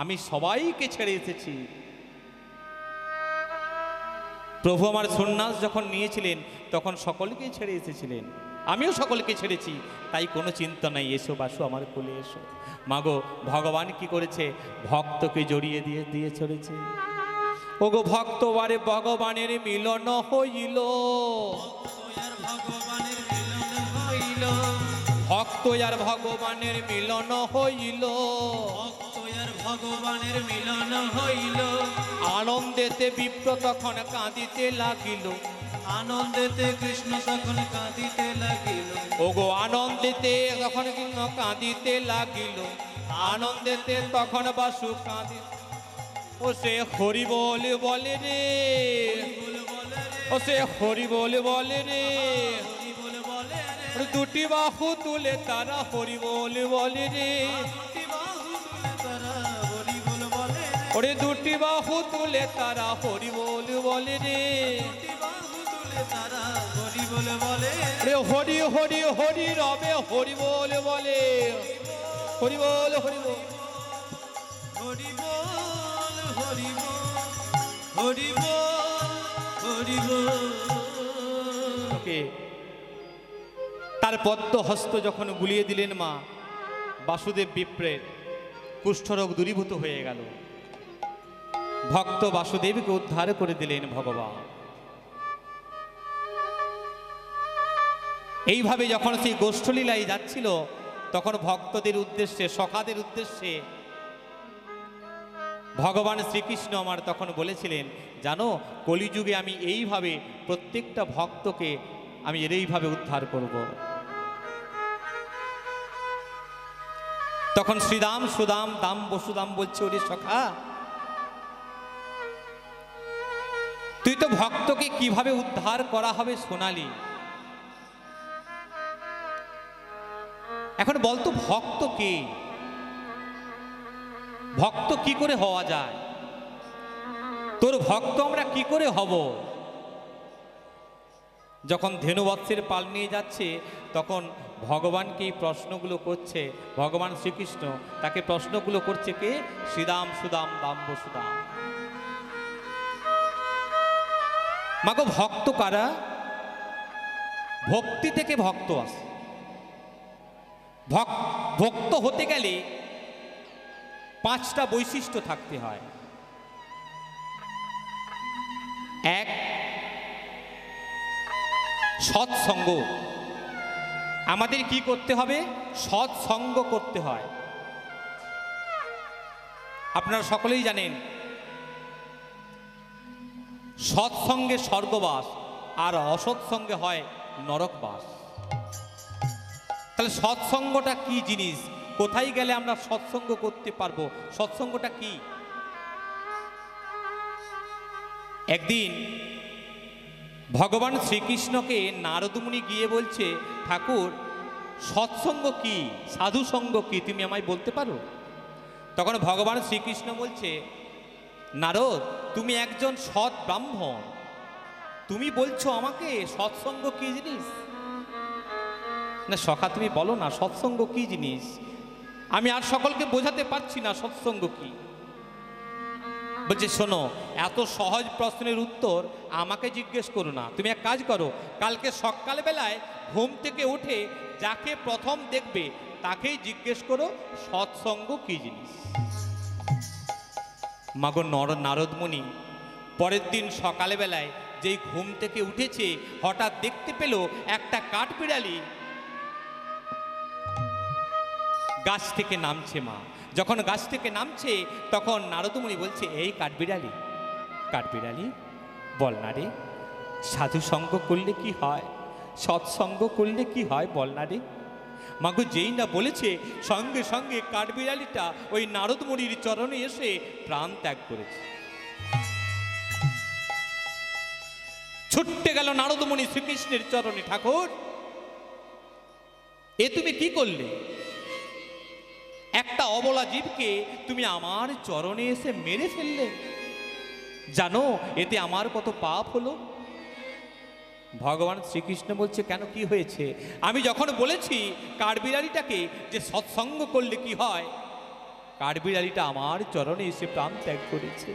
আমি সবাইকে ছেড়ে এসেছি। প্রভু আমার সন্ন্যাস যখন নিয়েছিলেন তখন সকলকেই ছেড়ে এসেছিলেন, আমিও সকলকে ছেড়েছি। তাই কোনো চিন্তা নাই, এসো বাসু, আমার কোলে এসো। মাগো, ভগবান কি করেছে? ভক্তকে জড়িয়ে দিয়ে দিয়ে চলেছে। ওগো ভক্ত, বারে ভগবানের মিলন হইল, ভক্ত আর ভগবানের মিলন হইল, ভক্ত আর ভগবানের মিলন হইল। আনন্দেতে বিপ্র তখন কাঁদিতে লাগিল, আনন্দেতে কৃষ্ণ তখন কাঁদিতে লাগিল। ওগো আনন্দেতে তখন কাঁদিতে লাগিল, আনন্দেতে তখন বাসু কাঁদি। ও সে হরি বলে বলে রে, ও সে হরি বলে বলে রে, দুটি বাহু তুলে তারা হরি বলে বলে রে, ওরে দুটি বাহু তুলে তারা হরি বলে বলে রে, রে হরি হরি হরি রবে হরি বলে বলে, হরি বল হরি বল, হরি বল হরি বল হরি বল হরি বল। ওকে তার পদ্ম হস্ত যখন বুলিয়ে দিলেন মা, বাসুদেব বিপ্রের কুষ্ঠরোগ দূরীভূত হয়ে গেল। ভক্ত বাসুদেবকে উদ্ধার করে দিলেন ভগবান। এইভাবে যখন সেই গোষ্ঠলীলায় যাচ্ছিল, তখন ভক্তদের উদ্দেশ্যে, সখাদের উদ্দেশ্যে ভগবান শ্রীকৃষ্ণ আমার তখন বলেছিলেন, জানো, কলিযুগে আমি এইভাবে প্রত্যেকটা ভক্তকে আমি এইভাবে উদ্ধার করব। তখন শ্রীদাম সুদাম দাম বসুদাম বলছে, ওরে সখা, তুই তো ভক্তকে কিভাবে উদ্ধার করা হবে শোনালি, এখন বলতো ভক্ত কে, ভক্ত কি করে হওয়া যায়, তোর ভক্ত আমরা কি করে হব? যখন ধেনুবৎসের পাল নিয়ে যাচ্ছে, তখন ভগবানকে এই প্রশ্নগুলো করছে, ভগবান শ্রীকৃষ্ণ তাকে প্রশ্নগুলো করছে কে? শ্রীদাম সুদাম দাম বসুদাম। মাগো, ভক্ত কারা? ভক্তি থেকে ভক্ত আসে। ভক্ত হতে গেলে 5টা বৈশিষ্ট্য থাকতে হয়। এক, সৎসঙ্গ। আমাদের কি করতে হবে? সৎসঙ্গ করতে হয়। আপনারা সকলেই জানেন, সৎসঙ্গে স্বর্গবাস, আর অসৎসঙ্গে হয় নরকবাস। তাহলে সৎসঙ্গটা কি জিনিস? কোথায় গেলে আমরা সৎসঙ্গ করতে পারবো? সৎসঙ্গটা কি? একদিন ভগবান শ্রীকৃষ্ণকে নারদমুনি গিয়ে বলছে, ঠাকুর, সৎসঙ্গ কি, সাধুসঙ্গ কি, তুমি আমায় বলতে পারো? তখন ভগবান শ্রীকৃষ্ণ বলছে, নারদ, তুমি একজন সৎ ব্রাহ্মণ, তুমি বলছো আমাকে সৎসঙ্গ কি জিনিস? না সখা, তুমি বলো না সৎসঙ্গ কি জিনিস, আমি আর সকলকে বোঝাতে পারছি না সৎসঙ্গ কি। বলছে, শোনো, এত সহজ প্রশ্নের উত্তর আমাকে জিজ্ঞেস করো না, তুমি এক কাজ করো, কালকে সকালবেলায় ঘুম থেকে উঠে যাকে প্রথম দেখবে তাকেই জিজ্ঞেস করো সৎসঙ্গ কি জিনিস। মাগো নারদমুনি পরের দিন সকালবেলায় যেই ঘুম থেকে উঠেছে, হঠাৎ দেখতে পেল একটা কাঠবিড়ালি গাছ থেকে নামছে। মা যখন গাছ থেকে নামছে, তখন নারদমুনি বলছে, এই কাঠবিড়ালি, কাঠবিড়ালি, বল না রে, সাধু সঙ্গ করলে কি হয়, সৎসঙ্গ করলে কি হয়, বল না রে। মাগো যেই না বলেছে, সঙ্গে সঙ্গে কাঠবিড়ালিটা ওই নারদমুনির চরণে এসে প্রাণ ত্যাগ করেছে। ছুটতে গেল নারদমুনি শ্রীকৃষ্ণের চরণে, ঠাকুর, এ তুমি কি করলে? একটা অবলা জীবকে তুমি আমার চরণে এসে মেরে ফেললে, জানো এতে আমার কত পাপ হলো? ভগবান শ্রীকৃষ্ণ বলছে, কেন, কি হয়েছে? আমি যখন বলেছি কাঠবিড়ালিটাকে যে সৎসঙ্গ করলে কি হয়, কাঠবিড়ালিটা আমার চরণে এসে প্রাণ ত্যাগ করেছে।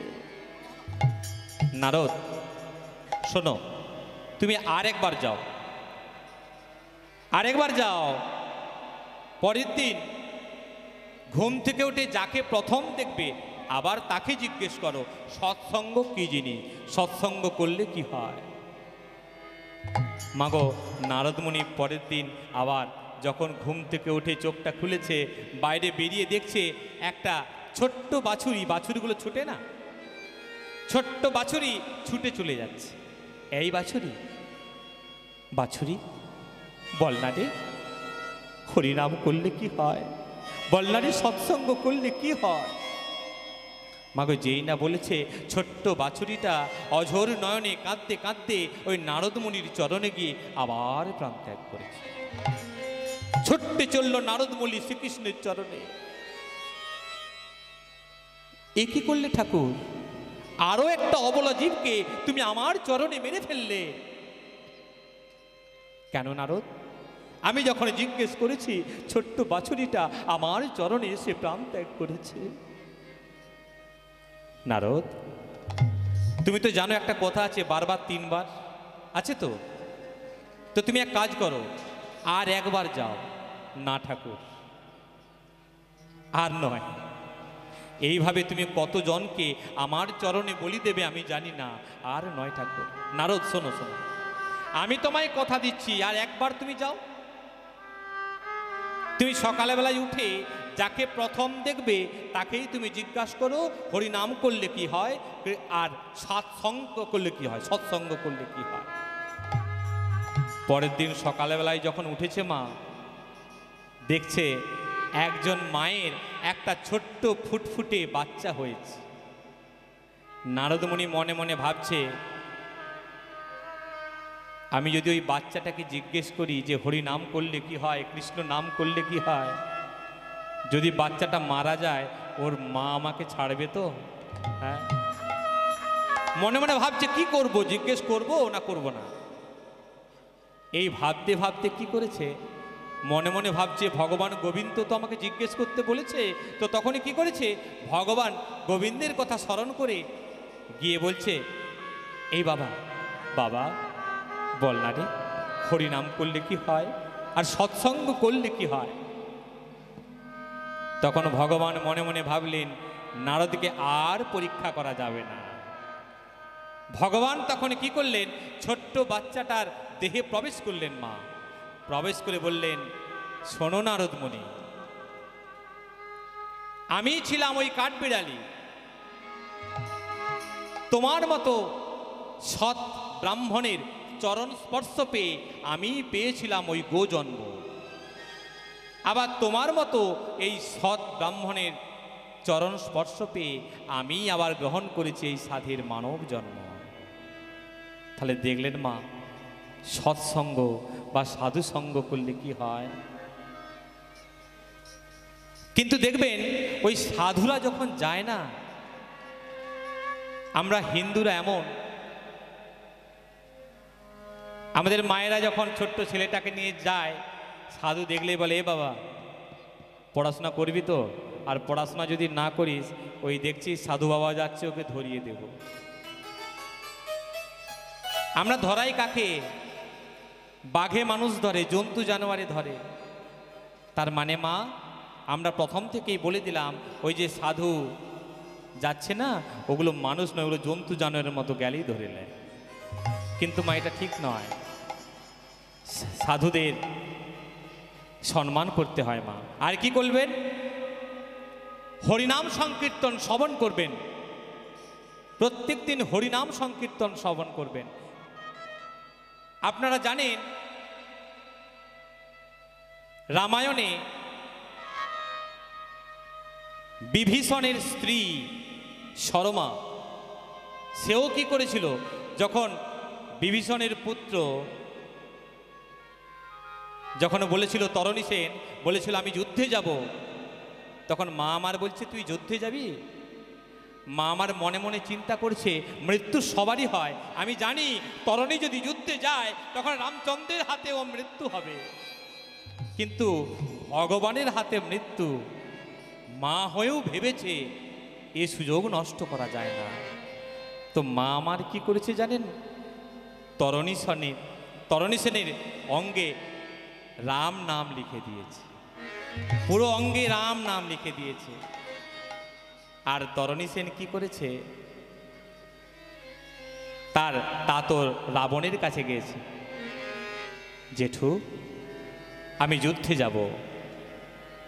নারদ, শোনো, তুমি আরেকবার যাও, আরেকবার যাও, পরের দিন ঘুম থেকে উঠে যাকে প্রথম দেখবে আবার তাকে জিজ্ঞেস করো সৎসঙ্গ কি জিনিস, সৎসঙ্গ করলে কি হয়। মাগো নারদমুনি পরের দিন আবার যখন ঘুম থেকে উঠে চোখটা খুলেছে, বাইরে বেরিয়ে দেখছে একটা ছোট্ট বাছুরি, বাছুরিগুলো ছুটে না, ছোট্ট বাছুরি ছুটে চলে যাচ্ছে। এই বাছুরি, বাছুরি, বল না রে, হরিনাম করলে কি হয়, বল না রে, সৎসঙ্গ করলে কি হয়। মাগো যেই না বলেছে, ছোট্ট বাছুরিটা অঝোর নয়নে কাঁদতে কাঁদতে ওই নারদমুনির চরণে গিয়ে আবার প্রাণ ত্যাগ করেছে। ছুটতে চলল নারদমুনি শ্রীকৃষ্ণের চরণে। এ কি করলে ঠাকুর? আরো একটা অবলা জীবকে তুমি আমার চরণে মেরে ফেললে কেন নারদ? আমি যখন জিজ্ঞেস করেছি, ছোট্ট বাছুরিটা আমার চরণে এসে প্রাণ ত্যাগ করেছে। নারদ, তুমি তো জানো একটা কথা আছে, বারবার 3 বার আছে, তো তো তুমি এক কাজ করো, আর একবার যাও। না ঠাকুর, আর নয়। এইভাবে তুমি কতজনকে আমার চরণে বলি দেবে আমি জানি না, আর নয় ঠাকুর। নারদ শোনো শোনো, আমি তোমায় কথা দিচ্ছি, আর একবার তুমি যাও। তুমি সকালবেলায় উঠে যাকে প্রথম দেখবে তাকেই তুমি জিজ্ঞাসা করো হরিনাম করলে কি হয়, আর সৎসঙ্গ করলে কি হয়, সৎসঙ্গ করলে কি হয়। পরের দিন সকালবেলায় যখন উঠেছে মা, দেখছে একজন মায়ের একটা ছোট্ট ফুটফুটে বাচ্চা হয়েছে। নারদমুনি মনে মনে ভাবছে, আমি যদি ওই বাচ্চাটাকে জিজ্ঞেস করি যে হরি নাম করলে কি হয়, কৃষ্ণ নাম করলে কি হয়, যদি বাচ্চাটা মারা যায় ওর মা আমাকে ছাড়বে তো? হ্যাঁ, মনে মনে ভাবছে কি করব, জিজ্ঞেস করব না করব না। এই ভাবতে ভাবতে কি করেছে, মনে মনে ভাবছে ভগবান গোবিন্দ তো আমাকে জিজ্ঞেস করতে বলেছে। তো তখনই কি করেছে, ভগবান গোবিন্দের কথা স্মরণ করে গিয়ে বলছে, এই বাবা, বাবা বল না রে, হরিনাম করলে কি হয় আর সৎসঙ্গ করলে কি হয়। তখন ভগবান মনে মনে ভাবলেন নারদকে আর পরীক্ষা করা যাবে না। ভগবান তখন কি করলেন, ছোট্ট বাচ্চাটার দেহে প্রবেশ করলেন। মা প্রবেশ করে বললেন, শোনো নারদমুনি, আমি ছিলাম ওই কাঠবিড়ালি, তোমার মতো সৎ ব্রাহ্মণের চরণ স্পর্শ পেয়ে আমি পেয়েছিলাম ওই গোজন্ম। আবার তোমার মতো এই সৎ ব্রাহ্মণের চরণ স্পর্শ পেয়ে আমি আবার গ্রহণ করেছি এই সাধের মানব জন্ম। তাহলে দেখলেন মা, সৎসঙ্গ বা সাধু সঙ্গ করলে কি হয়। কিন্তু দেখবেন ওই সাধুরা যখন যায় না, আমরা হিন্দুরা এমন, আমাদের মায়েরা যখন ছোট্ট ছেলেটাকে নিয়ে যায়, সাধু দেখলেই বলে, এ বাবা পড়াশোনা করবি তো, আর পড়াশোনা যদি না করিস ওই দেখছিস সাধু বাবা যাচ্ছে, ওকে ধরিয়ে দেব। আমরা ধরাই কাকে, বাঘে মানুষ ধরে, জন্তু জানোয়ারে ধরে। তার মানে মা, আমরা প্রথম থেকেই বলে দিলাম ওই যে সাধু যাচ্ছে না, ওগুলো মানুষ নয়, ওগুলো জন্তু জানোয়ারের মতো গেলেই ধরে নেয়। কিন্তু মা এটা ঠিক নয়, সাধুদের সম্মান করতে হয় মা। আর কি করবেন, হরিনাম সংকীর্তন শ্রবণ করবেন, প্রত্যেক দিন হরিনাম সংকীর্তন শ্রবণ করবেন। আপনারা জানেন রামায়ণে বিভীষণের স্ত্রী সরমা, সেও কি করেছিল, যখন বিভীষণের পুত্র যখন বলেছিল, তরণী সেন বলেছিল আমি যুদ্ধে যাব, তখন মা আমার বলছে তুই যুদ্ধে যাবি। মা আমার মনে মনে চিন্তা করছে মৃত্যু সবারই হয়, আমি জানি তরণী যদি যুদ্ধে যায় তখন রামচন্দ্রের হাতে ও মৃত্যু হবে, কিন্তু ভগবানের হাতে মৃত্যু মা হয়েও ভেবেছে এ সুযোগ নষ্ট করা যায় না। তো মা আমার কি করেছে জানেন, তরণী সেনের অঙ্গে রাম নাম লিখে দিয়েছে, পুরো অঙ্গে রাম নাম লিখে দিয়েছে। আর তরণী সেন কি করেছে, তার তাতর রাবণের কাছে গিয়েছে, জেঠু আমি যুদ্ধে যাব।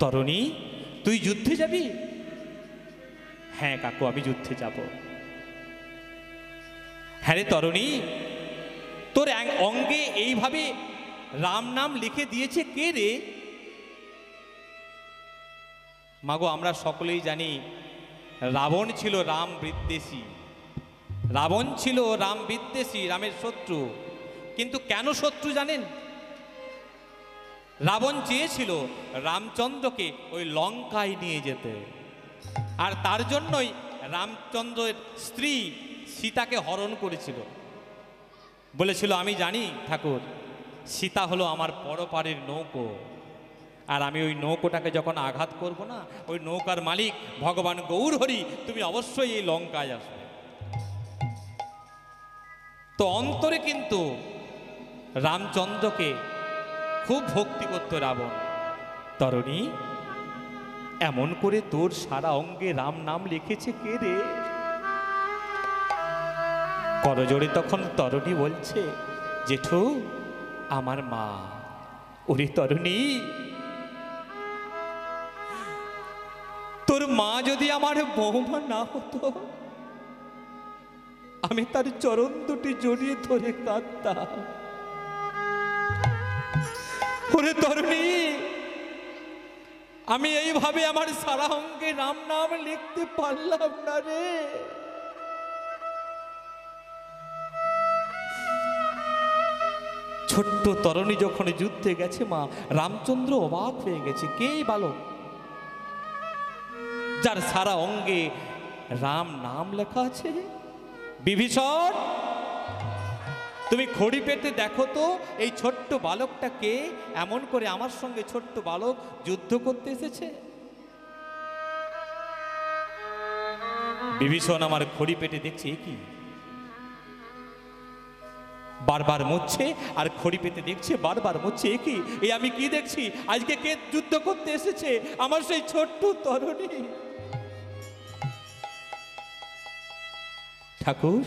তরণী তুই যুদ্ধে যাবি? হ্যাঁ কাকু আমি যুদ্ধে যাব। হ্যাঁ রে তরণী, তোর অঙ্গে এইভাবে রাম নাম লিখে দিয়েছে কে রে? মাগো আমরা সকলেই জানি রাবণ ছিল রাম বিদ্বেষী, রাবণ ছিল রাম বিদ্বেষী, রামের শত্রু। কিন্তু কেন শত্রু জানেন? রাবণ চেয়েছিল রামচন্দ্রকে ওই লঙ্কায় নিয়ে যেতে, আর তার জন্যই রামচন্দ্রের স্ত্রী সীতাকে হরণ করেছিল। বলেছিল আমি জানি ঠাকুর, সীতা হলো আমার পরপারের নৌকো, আর আমি ওই নৌকোটাকে যখন আঘাত করব না, ওই নৌকার মালিক ভগবান গৌর হরি, তুমি অবশ্যই এই লঙ্কায় আসবে। তো অন্তরে কিন্তু রামচন্দ্রকে খুব ভক্তি করত রাবণ। তরণী এমন করে তোর সারা অঙ্গে রাম নাম লিখেছে কে রে? করজোড়ে তখন তরণী বলছে, জেঠু আমার মা। ওরে তরুণী, তোর মা যদি আমার বৌমা না হতো, আমি তার চরণ দুটি জড়িয়ে ধরে কাঁদতাম। ওরে তরুণী, আমি এইভাবে আমার সারা অঙ্গে রাম নাম লিখতে পারলাম না রে। ছোট্ট তরুণী যখন যুদ্ধে গেছে মা, রামচন্দ্র অবাক হয়ে গেছে। কে বালক যার সারা অঙ্গে রাম নাম লেখা আছে? বিভীষণ, তুমি খড়ি পেতে দেখো তো এই ছোট্ট বালকটা কে, এমন করে আমার সঙ্গে ছোট্ট বালক যুদ্ধ করতে এসেছে। বিভীষণ আমার খড়ি পেটে দেখছে, কি বারবার মরছে, আর খড়ি পেতে দেখছে বারবার মরছে। কি এই আমি কি দেখছি? আজকে কে যুদ্ধ করতে এসেছে? আমার সেই ছোট্ট তরুণী। ঠাকুর,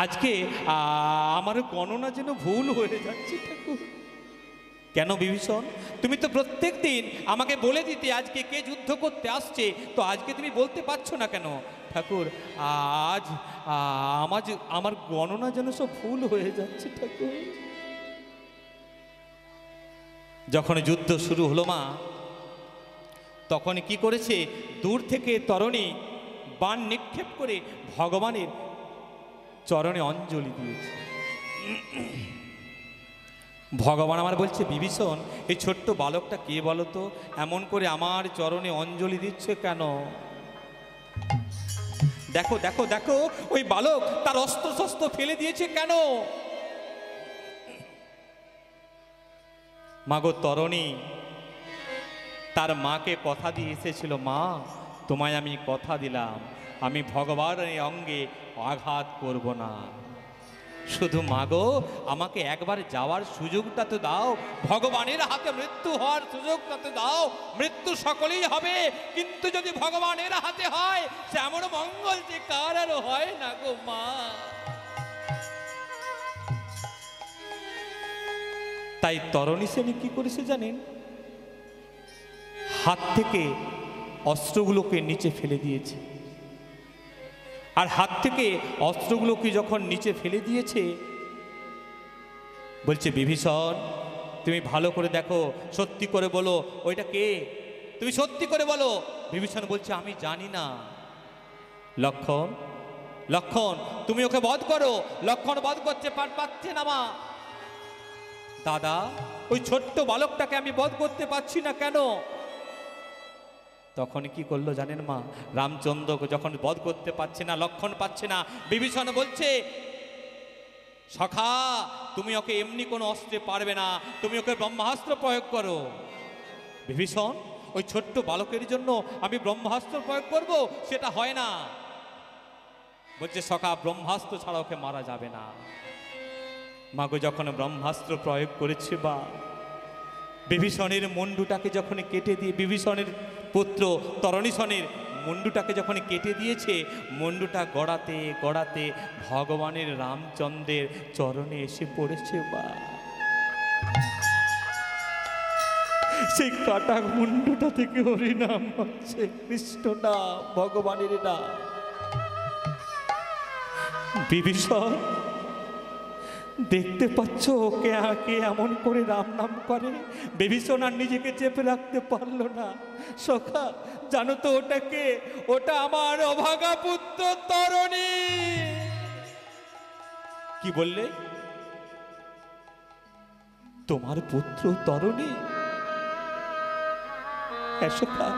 আজকে আমার গণনা যেন ভুল হয়ে যাচ্ছে ঠাকুর। কেন বিভীষণ? তুমি তো প্রত্যেক দিন আমাকে বলে দিতে আজকে কে যুদ্ধ করতে আসছে, তো আজকে তুমি বলতে পারছো না কেন? ঠাকুর, আজ আমার গণনা যেন সব ভুল হয়ে যাচ্ছে ঠাকুর। যখন যুদ্ধ শুরু হলো মা, তখন কি করেছে? দূর থেকে তরণী বাণ নিক্ষেপ করে ভগবানের চরণে অঞ্জলি দিয়েছে। ভগবান আমার বলছে, বিভীষণ, এই ছোট্ট বালকটা কে বলো তো? এমন করে আমার চরণে অঞ্জলি দিচ্ছে কেন? দেখো দেখো দেখো, ওই বালক তার অস্ত্র শস্ত্র ফেলে দিয়েছে কেন? মাগো তরণী তার মাকে কথা দিয়ে এসেছিল, মা তোমায় আমি কথা দিলাম, আমি ভগবানের অঙ্গে আঘাত করব না। শুধু মাগো আমাকে একবার যাওয়ার সুযোগটা তো দাও, ভগবানের হাতে মৃত্যু হওয়ার সুযোগটা তো দাও। মৃত্যু সকলেই হবে, কিন্তু যদি ভগবানের হাতে হয় সে এমন মঙ্গল যে কার আর হয় না গো মা। তাই তরণী সেনী কি করেছে জানেন? হাত থেকে অস্ত্রগুলোকে নিচে ফেলে দিয়েছে। আর হাত থেকে অস্ত্রগুলোকে যখন নিচে ফেলে দিয়েছে, বলছে, বিভীষণ তুমি ভালো করে দেখো, সত্যি করে বলো ওইটা কে, তুমি সত্যি করে বলো। বিভীষণ বলছে, আমি জানি না। লক্ষণ, লক্ষণ তুমি ওকে বধ করো। লক্ষণ বধ করতে পারছে না মা। দাদা, ওই ছোট্ট বালকটাকে আমি বধ করতে পারছি না কেন? তখন কি করলো জানেন মা? রামচন্দ্রকে যখন বধ করতে পারছে না, লক্ষণ পাচ্ছে না, বিভীষণ বলছে, সখা তুমি ওকে এমনি কোনো অস্ত্রে পারবে না, তুমি ওকে ব্রহ্মাস্ত্র প্রয়োগ করো। বিভীষণ, ওই ছোট্ট বালকের জন্য আমি ব্রহ্মাস্ত্র প্রয়োগ করব? সেটা হয় না। বলছে, সখা ব্রহ্মাস্ত্র ছাড়া ওকে মারা যাবে না। মাগো যখন ব্রহ্মাস্ত্র প্রয়োগ করেছে বা বিভীষণের মুন্ডুটাকে যখন কেটে দিয়ে, বিভীষণের পুত্র তরণীষণের মুন্ডুটাকে যখন কেটে দিয়েছে, মুন্ডুটা গড়াতে গড়াতে ভগবানের রামচন্দ্রের চরণে এসে পড়েছে বা সেই কাটা মুন্ডুটা থেকে হরিনাম হচ্ছে, কৃষ্ণ নাম, ভগবানের নাম। বিভীষণ দেখতে পাচ্ছ ওকে আগে এমন করে রাম নাম করে? বিভীষণ আর নিজেকে চেপে রাখতে পারলো না। সখা জানো তো ওটা কে? ওটা আমার অভাগা পুত্র তরণী। কি বললে? তোমার পুত্র তরণী? হ্যাঁ সখা,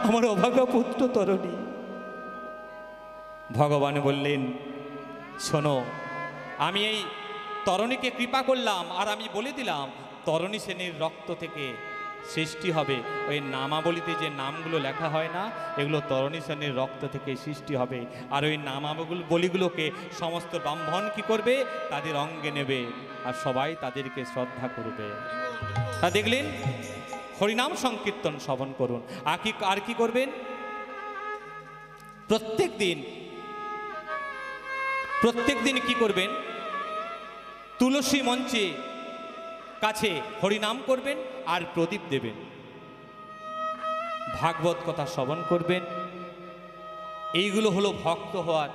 আমার অভাগা পুত্র তরণী। ভগবান বললেন, শোনো, আমি এই তরণীকে কৃপা করলাম, আর আমি বলে দিলাম তরণী সেনের রক্ত থেকে সৃষ্টি হবে। ওই নামাবলিতে যে নামগুলো লেখা হয় না, এগুলো তরণী সেনের রক্ত থেকে সৃষ্টি হবে। আর ওই বলিগুলোকে সমস্ত ব্রাহ্মণ কি করবে? তাদের অঙ্গে নেবে, আর সবাই তাদেরকে শ্রদ্ধা করবে। তা দেখলেন, হরিনাম সংকীর্তন শ্রবণ করুন। আর কি করবেন? প্রত্যেক দিন প্রত্যেক দিন কি করবেন, তুলসী মঞ্চে কাছে হরিনাম করবেন আর প্রদীপ দেবেন, ভাগবত কথা শ্রবণ করবেন। এইগুলো হলো ভক্ত হওয়ার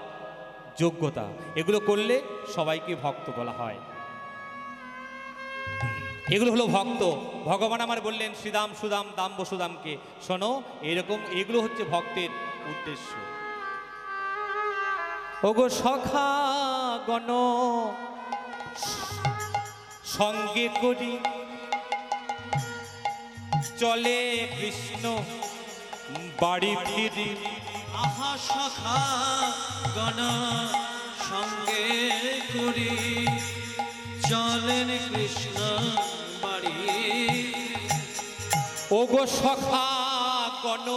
যোগ্যতা। এগুলো করলে সবাইকে ভক্ত বলা হয়। এগুলো হলো ভক্ত। ভগবান আমার বললেন শ্রীদাম সুদাম দাম বসুদামকে, শোনো এরকম এগুলো হচ্ছে ভক্তের উদ্দেশ্য। ওগো সখা গণ সঙ্গে করি চলে কৃষ্ণ বাড়ি ফিরি। আহা সখা গণ সঙ্গে করি চলেন কৃষ্ণ বাড়ি। ওগো সখা গণ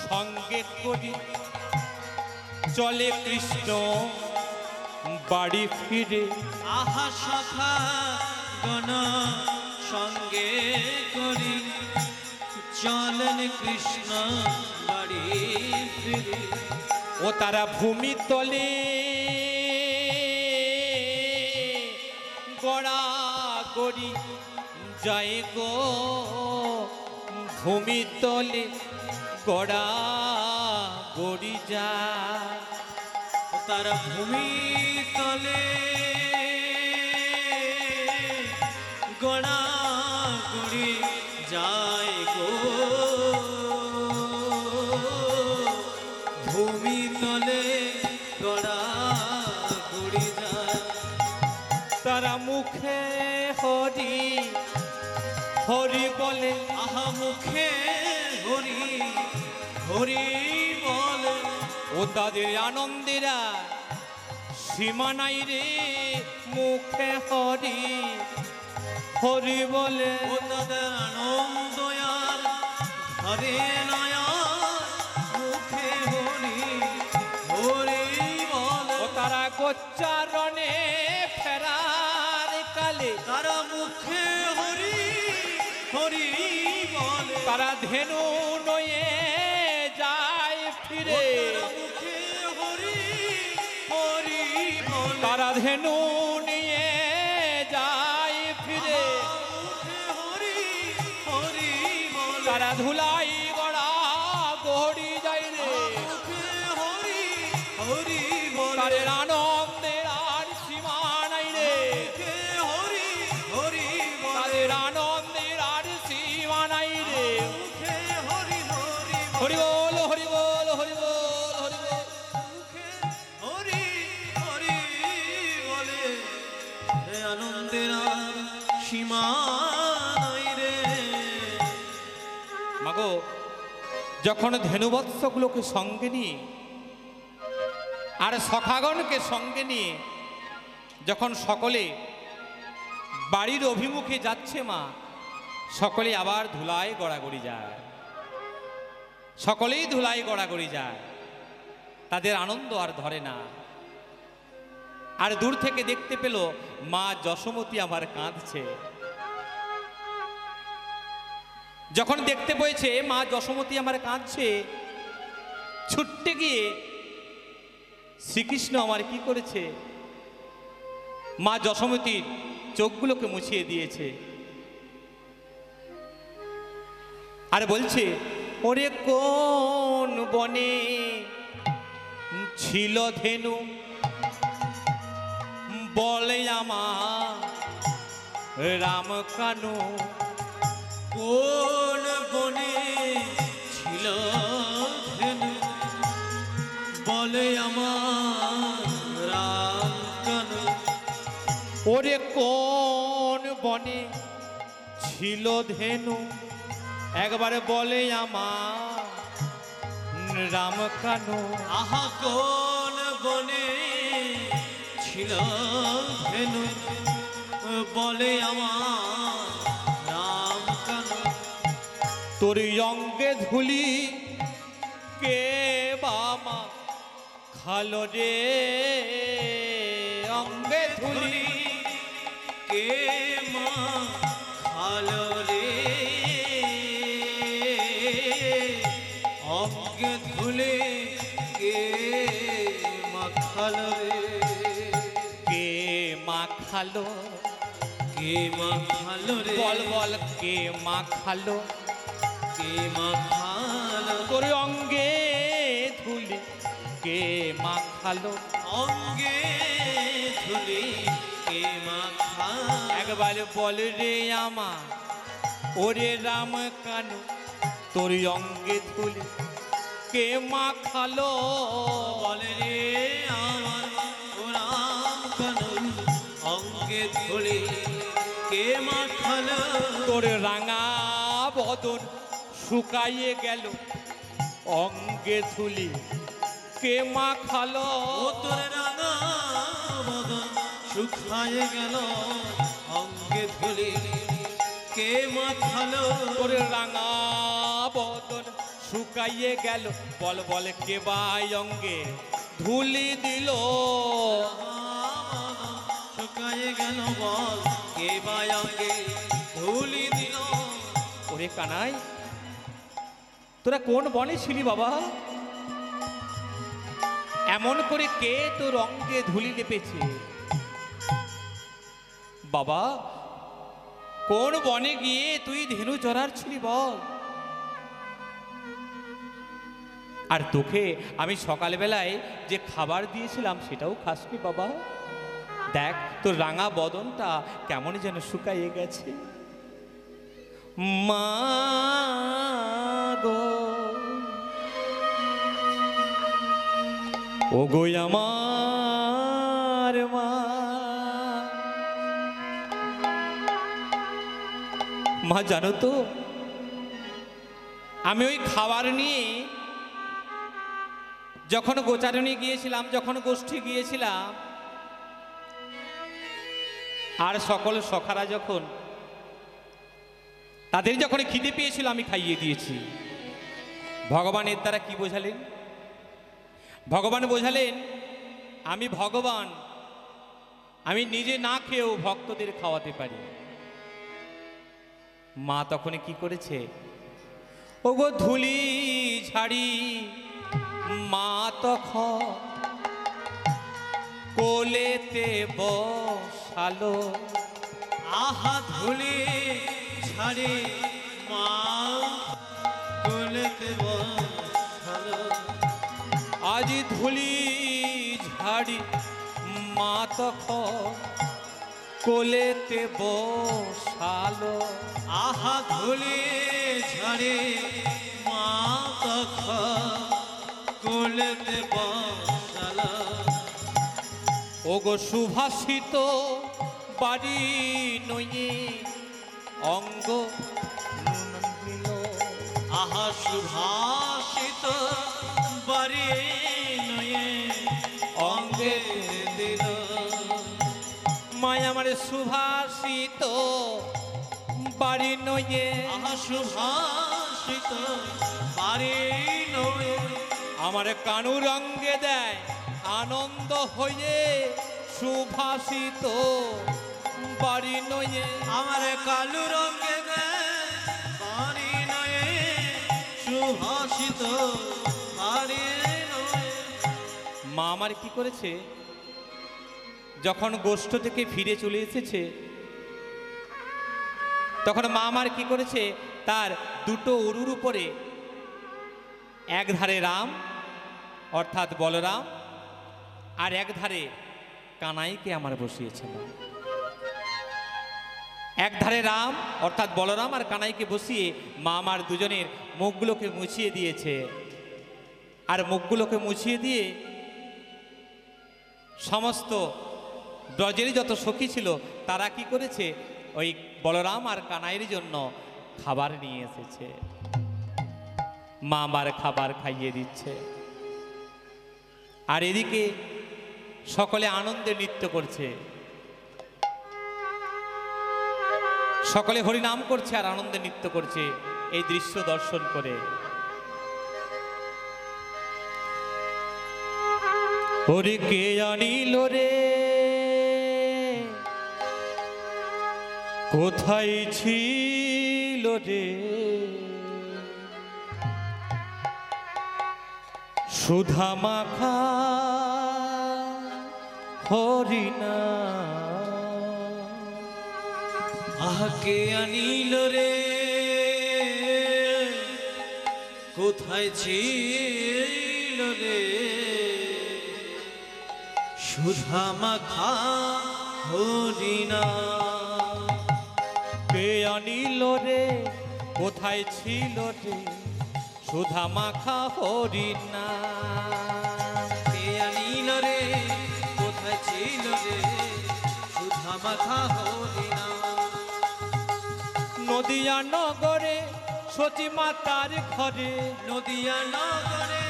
সঙ্গে করি চলে কৃষ্ণ বাড়ি ফিরে। আহা সখা গণ সঙ্গে করি চলেন কৃষ্ণ বাড়ি ফিরে। ও তারা ভূমি তলে গড়া গড়ি যায় গো, ভূমি তলে গড়া গড়ি যায়। তার ভূমি তলে গড়া গড়ি যায় গো, ভূমি তলে গড়া গড়ি যায়। তারা মুখে হরি হরি বলে, আহা মুখে হরি হরি বলে। ও তাদের আনন্দেরা সীমা নাই রে, মুখে হরি হরি বলে। ও তাদের আনন্দ আর হরে নয়া মুখে হরি হরি বলে। ও তারা গোচ্চারণে ফেরার কালে, তারা মুখে হরি হরি বলে। তারা ধেনু নয়ে যায় ফিরে। তারা মুখে হরি হরি বলে। তারা ধেনু নিয়ে যায় ফিরে। মুখে হরি হরি বলে। তারা ধুলাই গড়া গড়ি যায় রে, মুখে হরি হরি বলে। তাদের আনন্দের আর সীমা নাই রে, মুখে হরি হরি বলে। তাদের আনন্দের আর সীমা নাই রে। মুখে হরি হরি হরি বল হরি বল হরি বল হরি বল। মুখে হরি হরি বলে। হে আনন্দের আর সীমা নাই রে। মাগো, যখন ধেনুবৎসগুলোকে সঙ্গে নিয়ে আর সখাগণকে সঙ্গে নিয়ে যখন সকলে বাড়ির অভিমুখে যাচ্ছে মা, সকলে আবার ধুলায় গড়াগড়ি যায়, সকলেই ধুলায় গড়াগড়ি যায়। তাদের আনন্দ আর ধরে না। আর দূর থেকে দেখতে পেল মা যশোমতী আমার কাঁদছে। যখন দেখতে পেয়েছে মা যশোমতী আমার কাঁদছে, ছুটতে গিয়ে শ্রীকৃষ্ণ আমার কি করেছে, মা যশোমতীর চোখগুলোকে মুছিয়ে দিয়েছে আর বলছে, ওরে কোন বনে ছিল ধেনু বলে আমার রাম কানু। কোন বনে ছিল ধেনু বলে আমার রাম কানু। ওরে কোন বনে ছিল ধেনু, একবারে বলে আমার রাম কানু। আহা কোন বনে ছিল ধেনু বলে আমার রাম কানু। তোর অঙ্গে ধুলি কে বামা খালো রে, অঙ্গে ধুলি কে মা খালো রে। অঙ্গে ধুলে কে মা মাখালো রে কে মাখালো কে মাখালো রে বল বল কে মাখালো কে মাখালো তোর অঙ্গে ধুলি কে মাখালো অঙ্গে ধুলি কে মাখালো একবার বল রে আমা ওরে রাম কানু তোর অঙ্গে ধুলি কে মাখালো বলে রে আমার ও রাম কানু অঙ্গে ধুলি কে মাখালো তোর রাঙা বদন শুকাইয়ে গেল অঙ্গে ধুলি কে মাখালো ও তোর রাঙা বদন শুকায়ে গেল অঙ্গে ধুলি কে মাখালো তোর রাঙা বদন শুকাইয়ে গেল বল বল কে বাই অঙ্গে ধুলি দিল শুকায়ে গেল বল কে বাই অঙ্গে ধুলি দিল ওরে কানাই তোরা কোন বনে ছিলি বাবা এমন করে কে তোর অঙ্গে ধুলি লেপেছে বাবা কোন বনে গিয়ে তুই ধেনু চড়ার ছিলি বল আর তোকে আমি সকালবেলায় যে খাবার দিয়েছিলাম সেটাও খাসনি বাবা দেখ তোর রাঙা বদনটা কেমন যেন শুকাইয়ে গেছে মা গো ও গো আমার মা মা জানো তো আমি ওই খাবার নিয়ে যখন গোচারণে গিয়েছিলাম যখন গোষ্ঠী গিয়েছিলাম আর সকল সখারা যখন তাদের যখন খিদে পেয়েছিল আমি খাইয়ে দিয়েছি ভগবানের দ্বারা কি বোঝালেন ভগবান বোঝালেন আমি ভগবান আমি নিজে না খেয়েও ভক্তদের খাওয়াতে পারি মা তখন কি করেছে ওগো ধুলি ঝাড়ি মা তখন কোলেতে বসালো আহা ধুলি ছাড়ি মা কোলেতে বসালো আজ ধুলি ঝাড়ি মা তখন কোলেতে বসালো আহা ধুলি ছাড়ি মা তখন কোলেতে বসালো ওগো সুভাষিত বাড়ি নয়ে অঙ্গ নিল আহা সুভাষিত বাড়ি নয়ে অঙ্গে দিল মায় আমার সুভাষিত বাড়ি নয়ে আহা সুভাষিত বাড়ি নয়ে আমার কানুর অঙ্গে দেয় আনন্দ হয়ে সুভাষিত বাড়ি নয়ে আমার কালু রঙে বাড়ি নয়ে সুভাষিত বাড়ি নয়ে মা আমার কি করেছে যখন গোষ্ঠ থেকে ফিরে চলে এসেছে তখন মা আমার কি করেছে তার দুটো উরুর উপরে এক ধারে রাম অর্থাৎ বলরাম আর এক ধারে কানাইকে আমার বসিয়েছে মা এক ধারে রাম অর্থাৎ বলরাম আর কানাইকে বসিয়ে মা আমার দুজনের মুখগুলোকে মুছিয়ে দিয়েছে আর মুখগুলোকে মুছিয়ে দিয়ে সমস্ত ব্রজের যত সখী ছিল তারা কি করেছে ওই বলরাম আর কানাইয়ের জন্য খাবার নিয়ে এসেছে মা আমার খাবার খাইয়ে দিচ্ছে আর এদিকে সকলে আনন্দে নৃত্য করছে সকলে হরিনাম করছে আর আনন্দে নৃত্য করছে এই দৃশ্য দর্শন করে হরি কে আনিল রে কোথায় ছিল রে সুধা মাখা হরিনা। আহাকে আনিল রে কোথায় ছিল রে সুধা মাখা হরিনা। কে আনিল রে কোথায় ছিল রে সুধা মাখা হরিনা। কে আনিল রে কোথায় ছিল রে সুধা মাখা হরিনা। নদিয়া নগরে সতী মাতার ঘরে, নদিয়া নগরে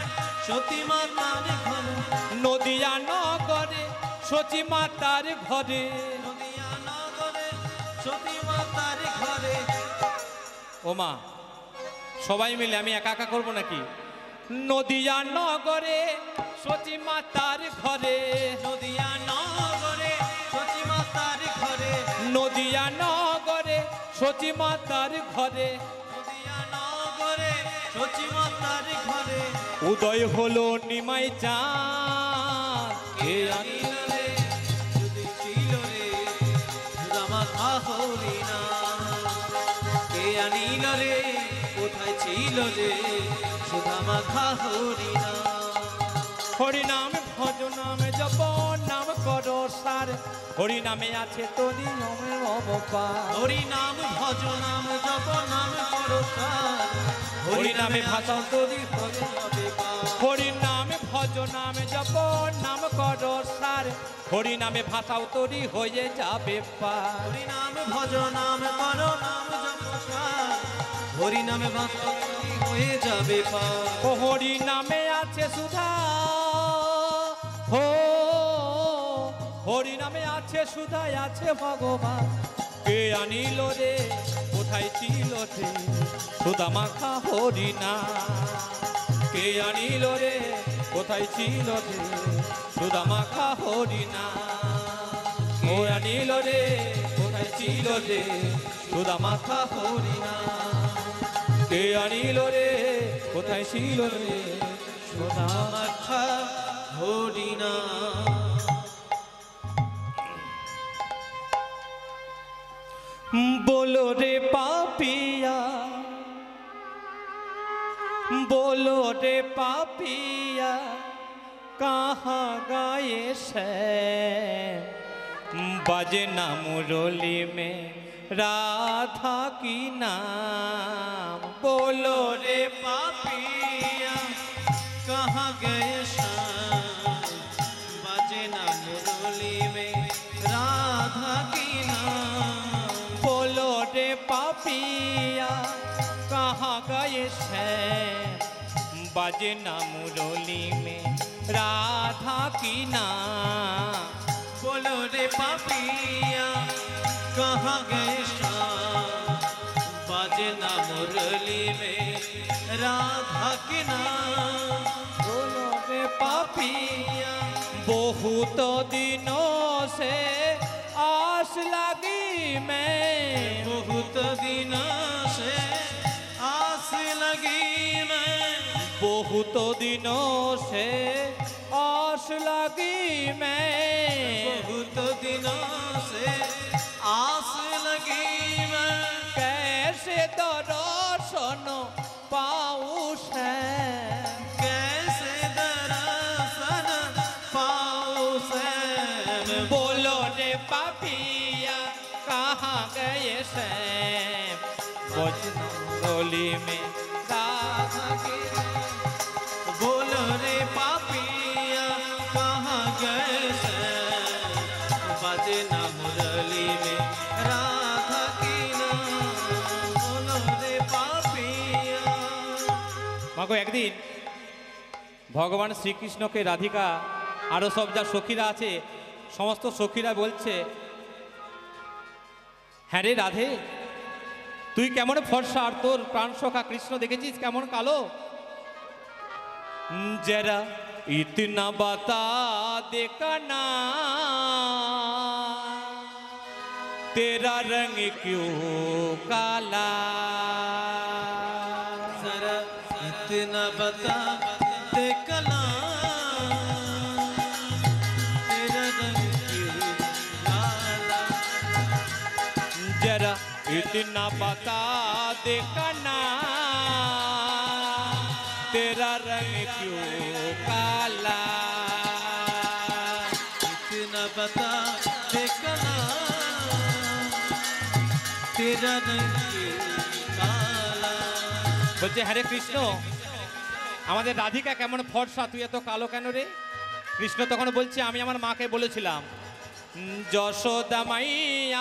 সতী মাতার ঘরে, নদিয়া নগরে সতী মাতার ঘরে। নদিয়া নগরে সতী মাতার ঘরে। ও মা, সবাই মিলে, আমি একা একা করবো নাকি? নদিয়া নগরে সতী মাতার ঘরে, নদিয়া নগরে সতী মাতার ঘরে, নদিয়া নগরে সতী মাতার ঘরে। নদিয়া নগরে সতী মাতার ঘরে। উদয় হলো নিমাই চাঁদ, কে আনিল রে যদি ছিল রে সুধা মাখা হরিনা। কে আনিল রে কোথায় ছিল রে সুধা মাখা হরিনা। হরিনাম ভজ নামে জপ নাম করো সার, হরিনামে আছে তোরি অবপার। হরি নাম ভজ নাম জপ নাম করো সার, হরি নামে ভাষাও তোরি হয়ে যাবে পার। হরিনামে ভজ নামে জপ নাম করো সার, হরিনামে ভাষাও তোরি হয়ে যাবে পার। হরি নাম ভজ নাম করো নাম জপ সার, হরি নামে ভাষা হয়ে যাবে পার। ও হরি নামে আছে সুধা, হো হরি নামে আছে সুধায় আছে ভগবান। কে আনিল রে কোথায় ছিল রে সুধা মাখা হরিনা। কে আনিল রে কোথায় ছিল রে সুধা মাখা হরিনা। ও আনিল রে কোথায় ছিল রে সুধা মাখা হরিনা। কে আনিল রে কোথায় ছিল রে সুধা মাখা হরিনা। बोलो रे पापिया, बोलो रे पापिया, कहाँ गए से बजना मुरली में राधा की नाम। बोलो रे पापिया कहाँ गए श्याम, बजे ना मुरली में राधा की नाम। बोलो रे पापिया, कहाँ गए से बजना मुरली में राधा की नाम। बोलो रे पापिया कहाँ गए श्याम, बजे ना मुरली में राधा की नाम। बोलो रे पापिया, बहुत दिनों से आस लगी मैं, बहुत दिनों से आस लगी मैं, बहुत दिनों से आस लगी मैं। बहुत दिनों से आस लगी मैं, कैसे दर्शन पाऊं से, कैसे दर्शन पाऊं से। बोलो रे पापिया, कहाँ गए से बजरंगबली में राधा की। बोलो रे पापिया कहाँ गए से, बजे ना मुरली में राधा की नाम। बोलो रे पापिया। মাগো, একদিন ভগবান শ্রীকৃষ্ণকে রাধিকা আরো সব যা সখীরা আছে সমস্ত সখীরা বলছে, হ্যাঁ রে রাধে, তুই কেমন ফর্সা আর তোর প্রাণ সখা কৃষ্ণ দেখেছিস কেমন কালো। जरा इतना बता दे कना, तेरा रंग क्यों काला। जरा इतना बता दे कला, तेरा रंग इतना बता दे कना तेरा रंग क्यों काला। इतना बता दे कना तेरा रंग क्यों काला। বলছে হরে কৃষ্ণ আমাদের রাধিকা কেমন ফর্সা, তুই এত কালো কেন রে? কৃষ্ণ তখন বলছে আমি আমার মাকে বলেছিলাম যশোদা মাই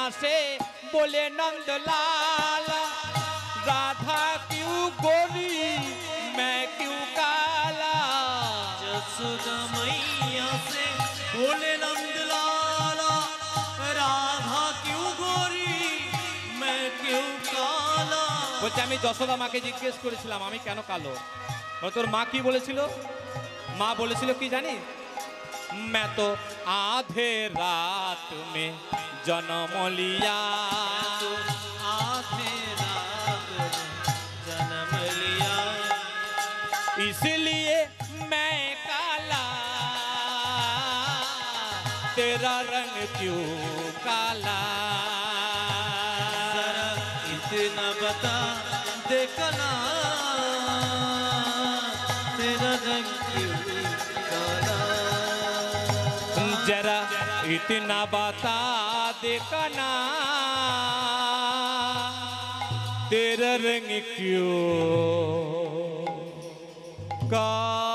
আসে বলে নন্দলাল রাধা কিউ গোরি मैं क्यों काला। यशोदा मैया से बोले नंदलाला राधा क्यों गोरी मैं क्यों काला। বলছে আমি যশোদা মাকে জিজ্ঞেস করেছিলাম আমি কেন কালো। বলে, তোর মা কি বলেছিল? মা বলেছিল কি জানি, मैं तो आधे रात में जन्म लिया आधे रात में जन्म लिया इसलिए मैं काला तेरा रंग क्यों काला। जरा इतना बता दे कना तेरा रंग क्यों काला। जरा इतना बता दे कना तेरा रंग क्यों काला।